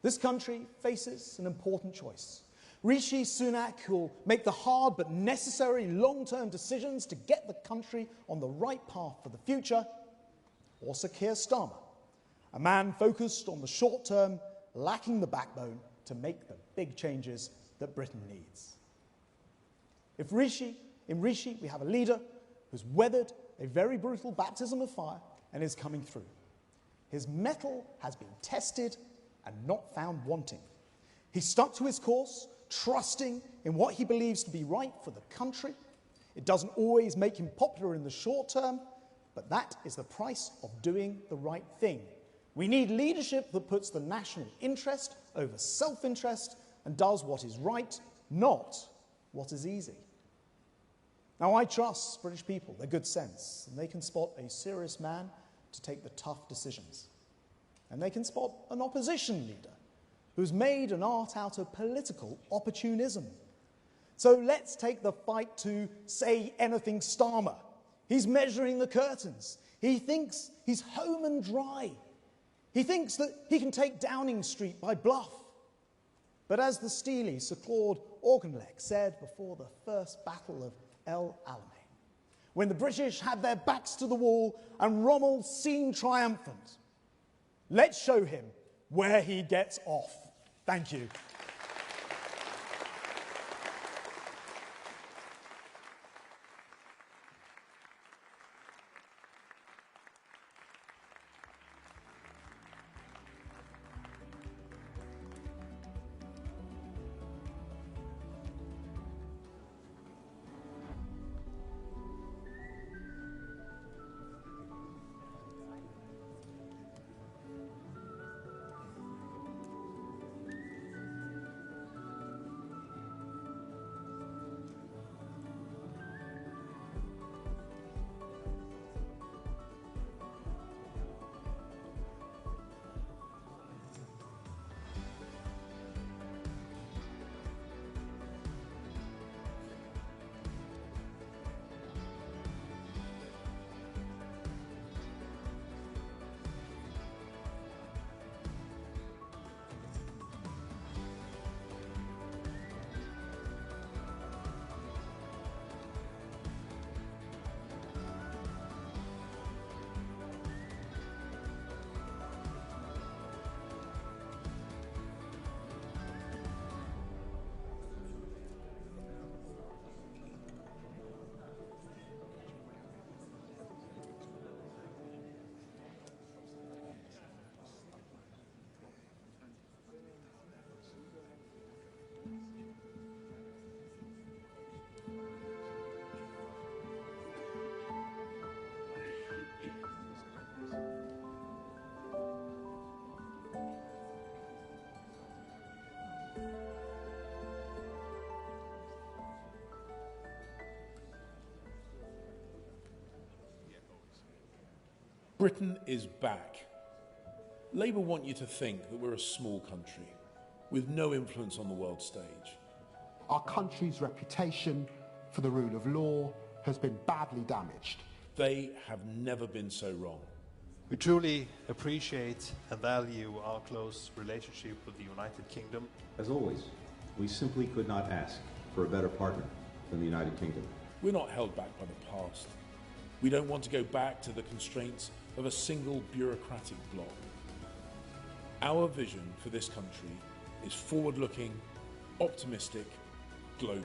This country faces an important choice. Rishi Sunak will make the hard but necessary long-term decisions to get the country on the right path for the future, or Sir Keir Starmer, a man focused on the short term, lacking the backbone to make the big changes that Britain needs. In Rishi, we have a leader who's weathered a very brutal baptism of fire and is coming through. His mettle has been tested and not found wanting. He stuck to his course, trusting in what he believes to be right for the country. It doesn't always make him popular in the short term, but that is the price of doing the right thing. We need leadership that puts the national interest over self-interest and does what is right, not what is easy. Now, I trust British people, their good sense, and they can spot a serious man to take the tough decisions. And they can spot an opposition leader who's made an art out of political opportunism. So let's take the fight to Say Anything Starmer. He's measuring the curtains. He thinks he's home and dry. He thinks that he can take Downing Street by bluff. But as the steely Sir Claude Auchinleck said before the first battle of El Alamein, when the British had their backs to the wall and Rommel seemed triumphant, let's show him where he gets off. Thank you. Britain is back. Labour want you to think that we're a small country with no influence on the world stage. Our country's reputation for the rule of law has been badly damaged. They have never been so wrong. We truly appreciate and value our close relationship with the United Kingdom. As always, we simply could not ask for a better partner than the United Kingdom. We're not held back by the past. We don't want to go back to the constraints of a single bureaucratic bloc. Our vision for this country is forward-looking, optimistic, global.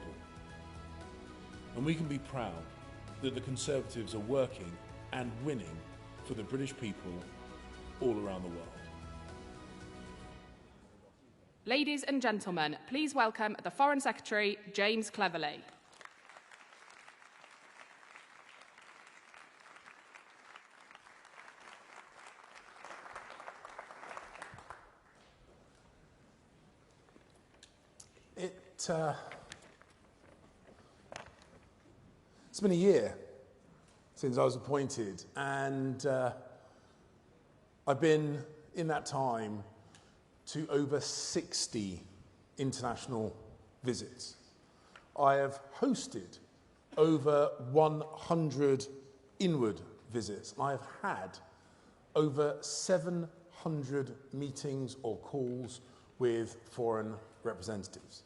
And we can be proud that the Conservatives are working and winning for the British people all around the world. Ladies and gentlemen, please welcome the Foreign Secretary, James Cleverly. It's been a year since I was appointed, and I've been, in that time, to over 60 international visits. I have hosted over 100 inward visits. I have had over 700 meetings or calls with foreign representatives.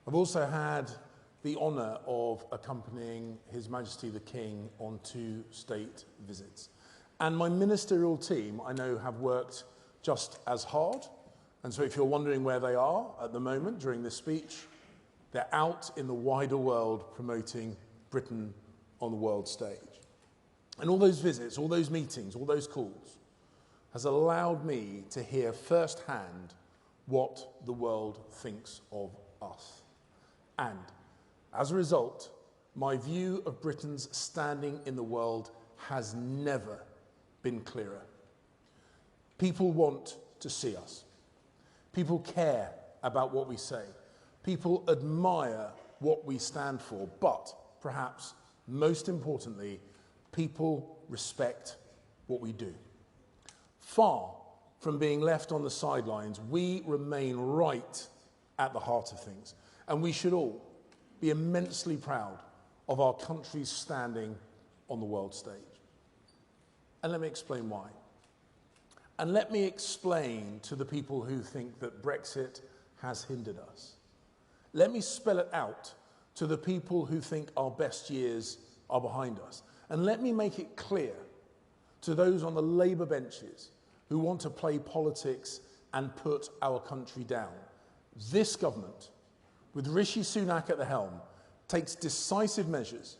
I've also had the honour of accompanying His Majesty the King on 2 state visits. And my ministerial team, I know, have worked just as hard. And so if you're wondering where they are at the moment during this speech, they're out in the wider world promoting Britain on the world stage. And all those visits, all those meetings, all those calls has allowed me to hear firsthand what the world thinks of us. And as a result, my view of Britain's standing in the world has never been clearer. People want to see us. People care about what we say. People admire what we stand for. But, perhaps most importantly, people respect what we do. Far from being left on the sidelines, we remain right at the heart of things. And we should all be immensely proud of our country's standing on the world stage. And let me explain why. And let me explain to the people who think that Brexit has hindered us. Let me spell it out to the people who think our best years are behind us. And let me make it clear to those on the Labour benches who want to play politics and put our country down. This government, with Rishi Sunak at the helm, takes decisive measures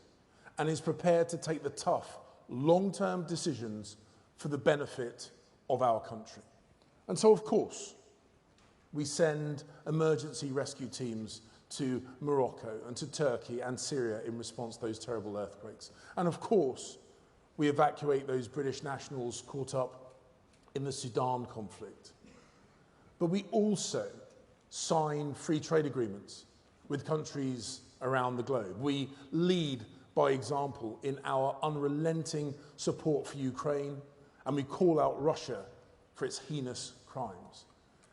and is prepared to take the tough, long-term decisions for the benefit of our country. And so, of course, we send emergency rescue teams to Morocco and to Turkey and Syria in response to those terrible earthquakes. And of course, we evacuate those British nationals caught up in the Sudan conflict. But we also sign free trade agreements with countries around the globe. We lead by example in our unrelenting support for Ukraine, and we call out Russia for its heinous crimes.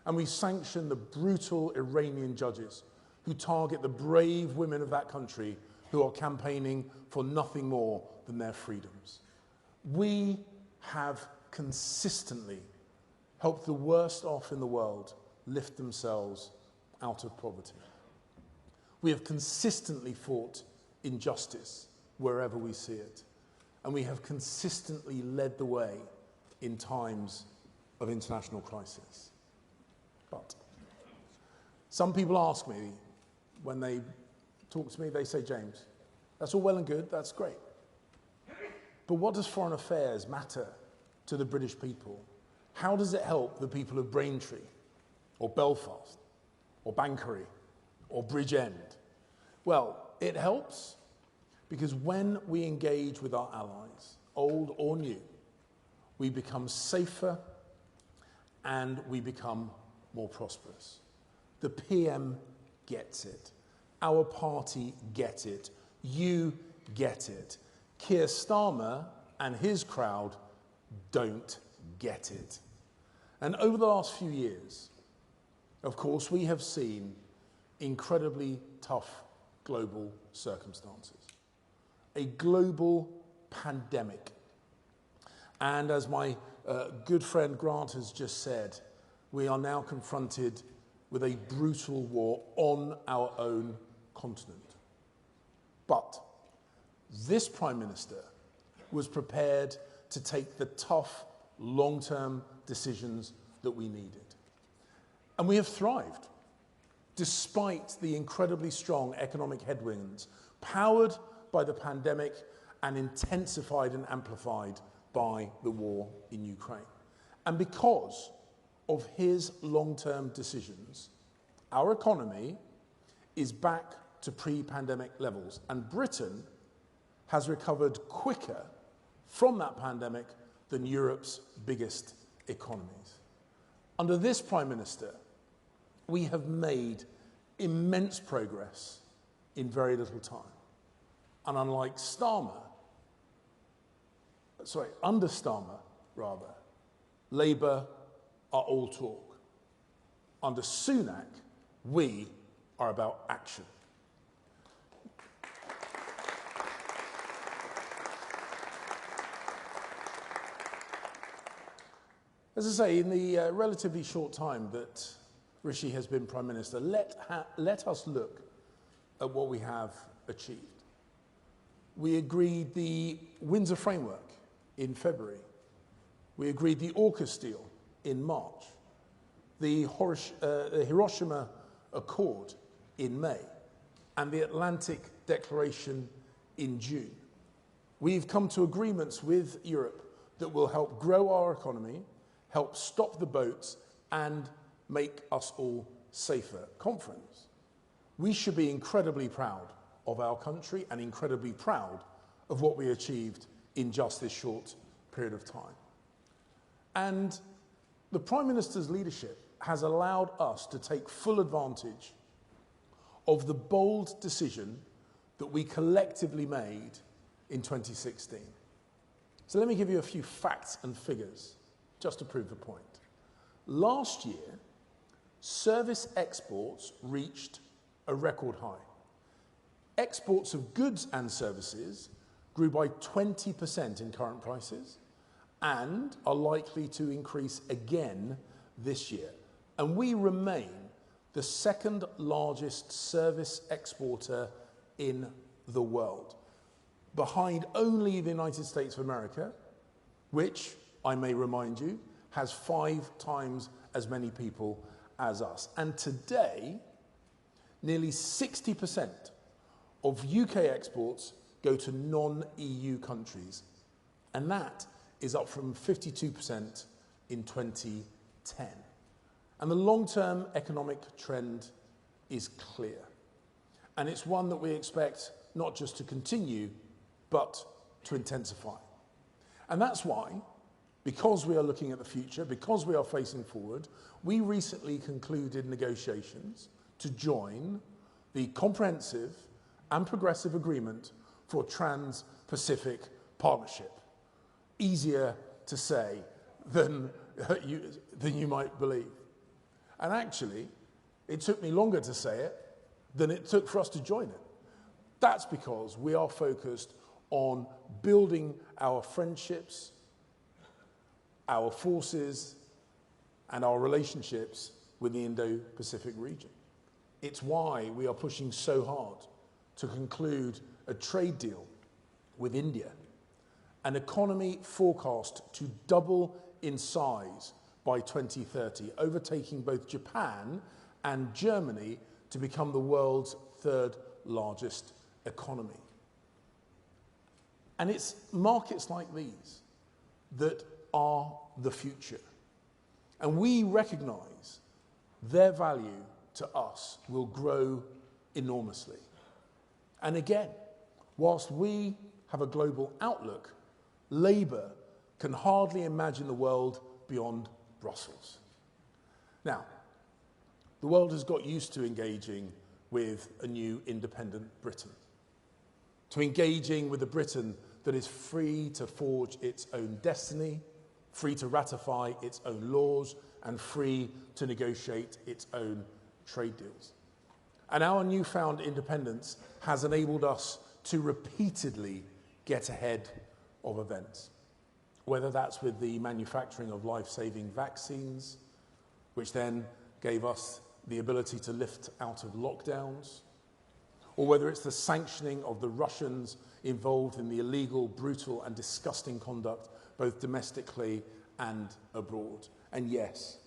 And we sanction the brutal Iranian judges who target the brave women of that country who are campaigning for nothing more than their freedoms. We have consistently helped the worst off in the world lift themselves out of poverty. We have consistently fought injustice wherever we see it. And we have consistently led the way in times of international crisis. But some people ask me, when they talk to me, they say, James, that's all well and good, that's great. But what does foreign affairs matter to the British people? How does it help the people of Braintree, or Belfast, or Banchory, or Bridgend? Well, it helps because when we engage with our allies, old or new, we become safer and we become more prosperous. The PM gets it. Our party gets it. You get it. Keir Starmer and his crowd don't get it. And over the last few years, of course, we have seen incredibly tough global circumstances. A global pandemic. And as my good friend Grant has just said, we are now confronted with a brutal war on our own continent. But this Prime Minister was prepared to take the tough, long-term decisions that we needed. And we have thrived, despite the incredibly strong economic headwinds, powered by the pandemic and intensified and amplified by the war in Ukraine. And because of his long-term decisions, our economy is back to pre-pandemic levels, and Britain has recovered quicker from that pandemic than Europe's biggest economies. Under this Prime Minister, we have made immense progress in very little time. And unlike under Starmer, Labour are all talk. Under Sunak, we are about action. As I say, in the relatively short time that Rishi has been Prime Minister, let us look at what we have achieved. We agreed the Windsor Framework in February. We agreed the AUKUS deal in March, the Hiroshima Accord in May, and the Atlantic Declaration in June. We've come to agreements with Europe that will help grow our economy, help stop the boats, and make us all safer. Conference. We should be incredibly proud of our country and incredibly proud of what we achieved in just this short period of time. And the Prime Minister's leadership has allowed us to take full advantage of the bold decision that we collectively made in 2016. So let me give you a few facts and figures just to prove the point. Last year, service exports reached a record high. Exports of goods and services grew by 20% in current prices and are likely to increase again this year. And we remain the second largest service exporter in the world, behind only the United States of America, which, I may remind you, has 5 times as many people as us. And today, nearly 60% of UK exports go to non-EU countries, and that is up from 52% in 2010. And the long-term economic trend is clear, and it's one that we expect not just to continue, but to intensify. And that's why, because we are looking at the future, because we are facing forward, we recently concluded negotiations to join the Comprehensive and Progressive Agreement for Trans-Pacific Partnership. Easier to say than you might believe. And actually, it took me longer to say it than it took for us to join it. That's because we are focused on building our friendships, our forces, and our relationships with the Indo-Pacific region. It's why we are pushing so hard to conclude a trade deal with India, an economy forecast to double in size by 2030, overtaking both Japan and Germany to become the world's 3rd largest economy. And it's markets like these that are the future. And we recognise their value to us will grow enormously. And again, whilst we have a global outlook, Labour can hardly imagine the world beyond Brussels. Now, the world has got used to engaging with a new independent Britain, to engaging with a Britain that is free to forge its own destiny, free to ratify its own laws, and free to negotiate its own trade deals. And our newfound independence has enabled us to repeatedly get ahead of events, whether that's with the manufacturing of life-saving vaccines, which then gave us the ability to lift out of lockdowns, or whether it's the sanctioning of the Russians involved in the illegal, brutal and disgusting conduct both domestically and abroad. And yes,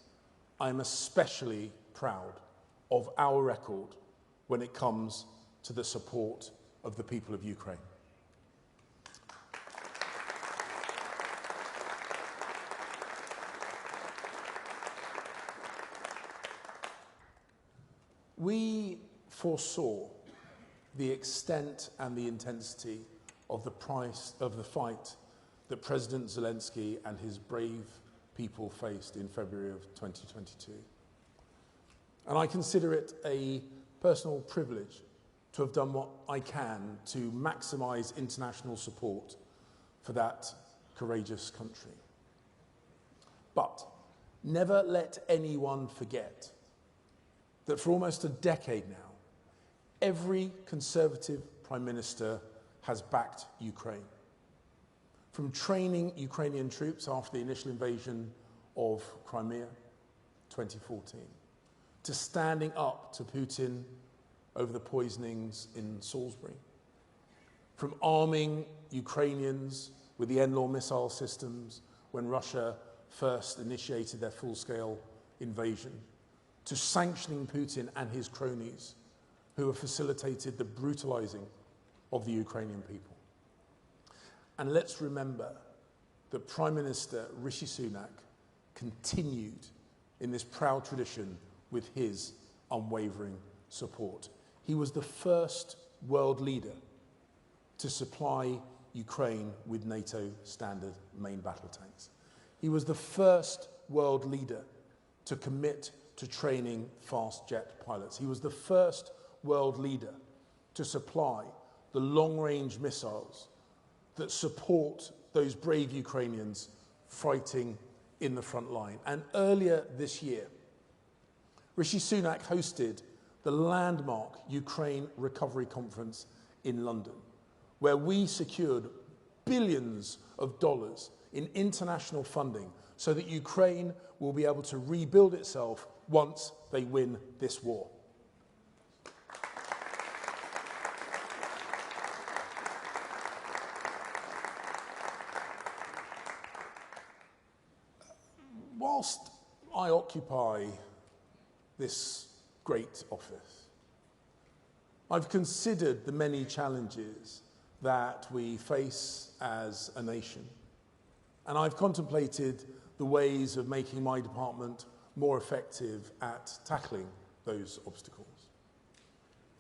I'm especially proud of our record when it comes to the support of the people of Ukraine. We foresaw the extent and the intensity of the fight that President Zelensky and his brave people faced in February of 2022. And I consider it a personal privilege to have done what I can to maximise international support for that courageous country. But never let anyone forget that for almost a decade now, every Conservative Prime Minister has backed Ukraine. From training Ukrainian troops after the initial invasion of Crimea, 2014, to standing up to Putin over the poisonings in Salisbury, from arming Ukrainians with the NLAW missile systems when Russia first initiated their full-scale invasion, to sanctioning Putin and his cronies who have facilitated the brutalizing of the Ukrainian people. And let's remember that Prime Minister Rishi Sunak continued in this proud tradition with his unwavering support. He was the first world leader to supply Ukraine with NATO standard main battle tanks. He was the first world leader to commit to training fast jet pilots. He was the first world leader to supply the long-range missiles that support those brave Ukrainians fighting in the front line. And earlier this year, Rishi Sunak hosted the landmark Ukraine Recovery Conference in London, where we secured billions of dollars in international funding so that Ukraine will be able to rebuild itself once they win this war. Whilst I occupy this great office, I've considered the many challenges that we face as a nation, and I've contemplated the ways of making my department more effective at tackling those obstacles.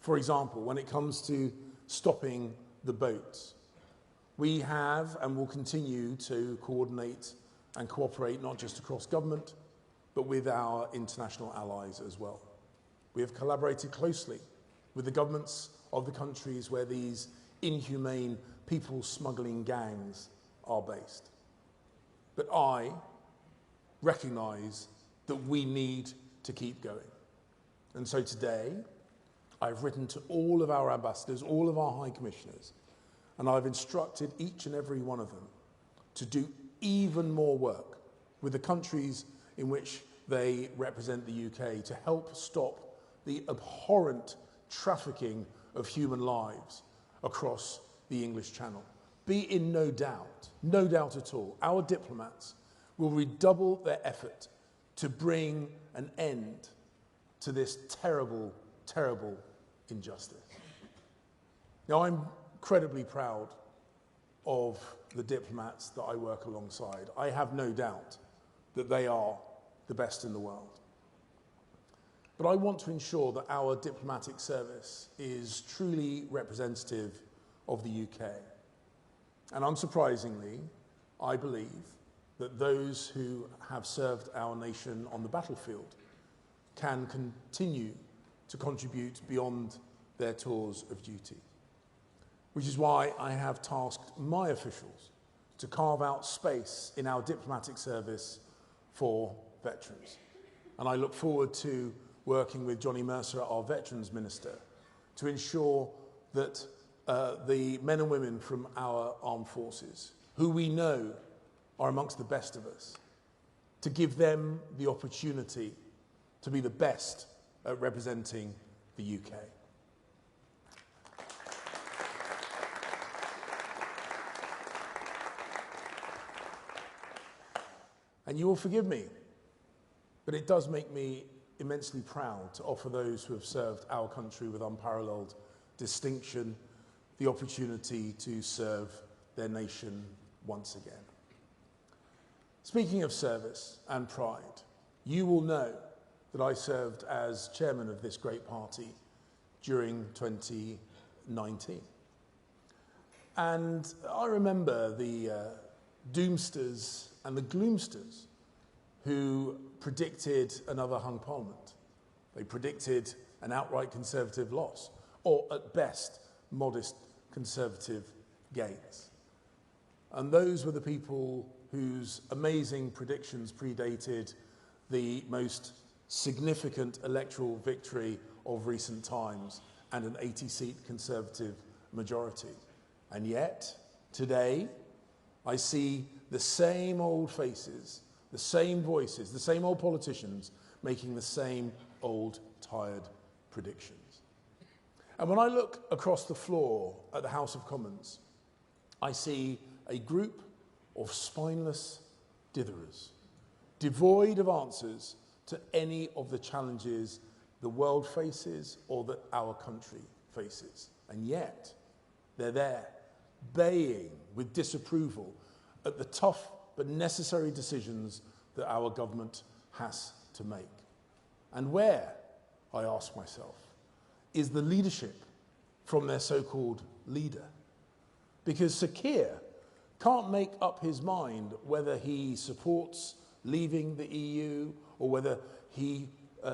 For example, when it comes to stopping the boats, we have and will continue to coordinate and cooperate not just across government, but with our international allies as well. We have collaborated closely with the governments of the countries where these inhumane people smuggling gangs are based. But I recognise that we need to keep going. And so today, I've written to all of our ambassadors, all of our high commissioners, and I've instructed each and every one of them to do even more work with the countries in which they represent the UK to help stop the abhorrent trafficking of human lives across the English Channel. Be in no doubt at all, our diplomats will redouble their effort to bring an end to this terrible, terrible injustice. Now, I'm incredibly proud of the diplomats that I work alongside. I have no doubt that they are the best in the world. But I want to ensure that our diplomatic service is truly representative of the UK. And unsurprisingly, I believe that those who have served our nation on the battlefield can continue to contribute beyond their tours of duty. Which is why I have tasked my officials to carve out space in our diplomatic service for veterans. And I look forward to working with Johnny Mercer, our Veterans Minister, to ensure that the men and women from our armed forces, who we know are amongst the best of us, to give them the opportunity to be the best at representing the UK. And you will forgive me, but it does make me immensely proud to offer those who have served our country with unparalleled distinction the opportunity to serve their nation once again. Speaking of service and pride, you will know that I served as chairman of this great party during 2019. And I remember the doomsters and the gloomsters who predicted another hung parliament. They predicted an outright Conservative loss, or at best, modest Conservative gains. And those were the people whose amazing predictions predated the most significant electoral victory of recent times and an 80-seat Conservative majority. And yet, today, I see the same old faces, the same voices, the same old politicians making the same old tired predictions. And when I look across the floor at the House of Commons, I see a group of spineless ditherers, devoid of answers to any of the challenges the world faces or that our country faces. And yet, they're there, baying with disapproval at the tough but necessary decisions that our government has to make. And where, I ask myself, is the leadership from their so-called leader? Because Sir Keir can't make up his mind whether he supports leaving the EU or whether he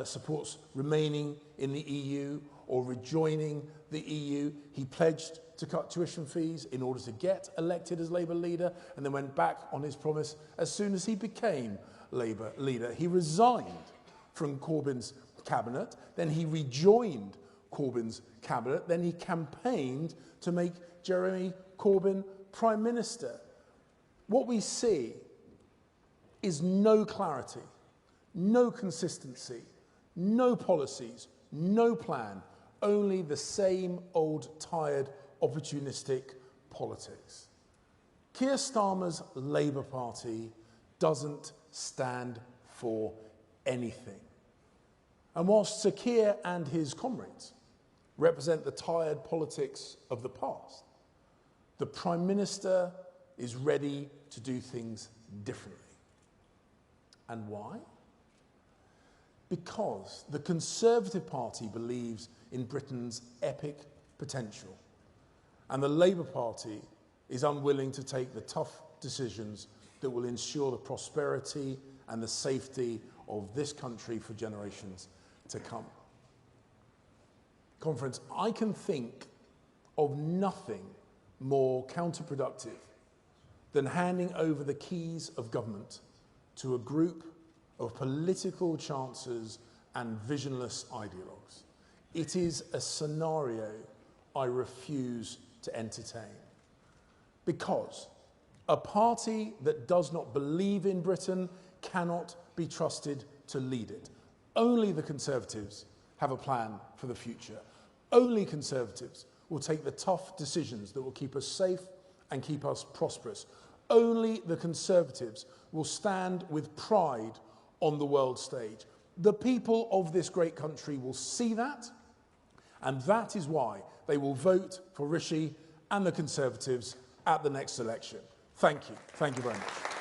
supports remaining in the EU or rejoining the EU. He pledged to cut tuition fees in order to get elected as Labour leader and then went back on his promise as soon as he became Labour leader. He resigned from Corbyn's cabinet, then he rejoined Corbyn's cabinet, then he campaigned to make Jeremy Corbyn Prime Minister. What we see is no clarity, no consistency, no policies, no plan, only the same old tired opportunistic politics. Keir Starmer's Labour Party doesn't stand for anything. And whilst Sir Keir and his comrades represent the tired politics of the past, the Prime Minister is ready to do things differently. And why? Because the Conservative Party believes in Britain's epic potential, and the Labour Party is unwilling to take the tough decisions that will ensure the prosperity and the safety of this country for generations to come. Conference, I can think of nothing more counterproductive than handing over the keys of government to a group of political chancers and visionless ideologues. It is a scenario I refuse to entertain. Because a party that does not believe in Britain cannot be trusted to lead it. Only the Conservatives have a plan for the future. Only Conservatives will take the tough decisions that will keep us safe and keep us prosperous. Only the Conservatives will stand with pride on the world stage. The people of this great country will see that, and that is why they will vote for Rishi and the Conservatives at the next election. Thank you. Thank you very much.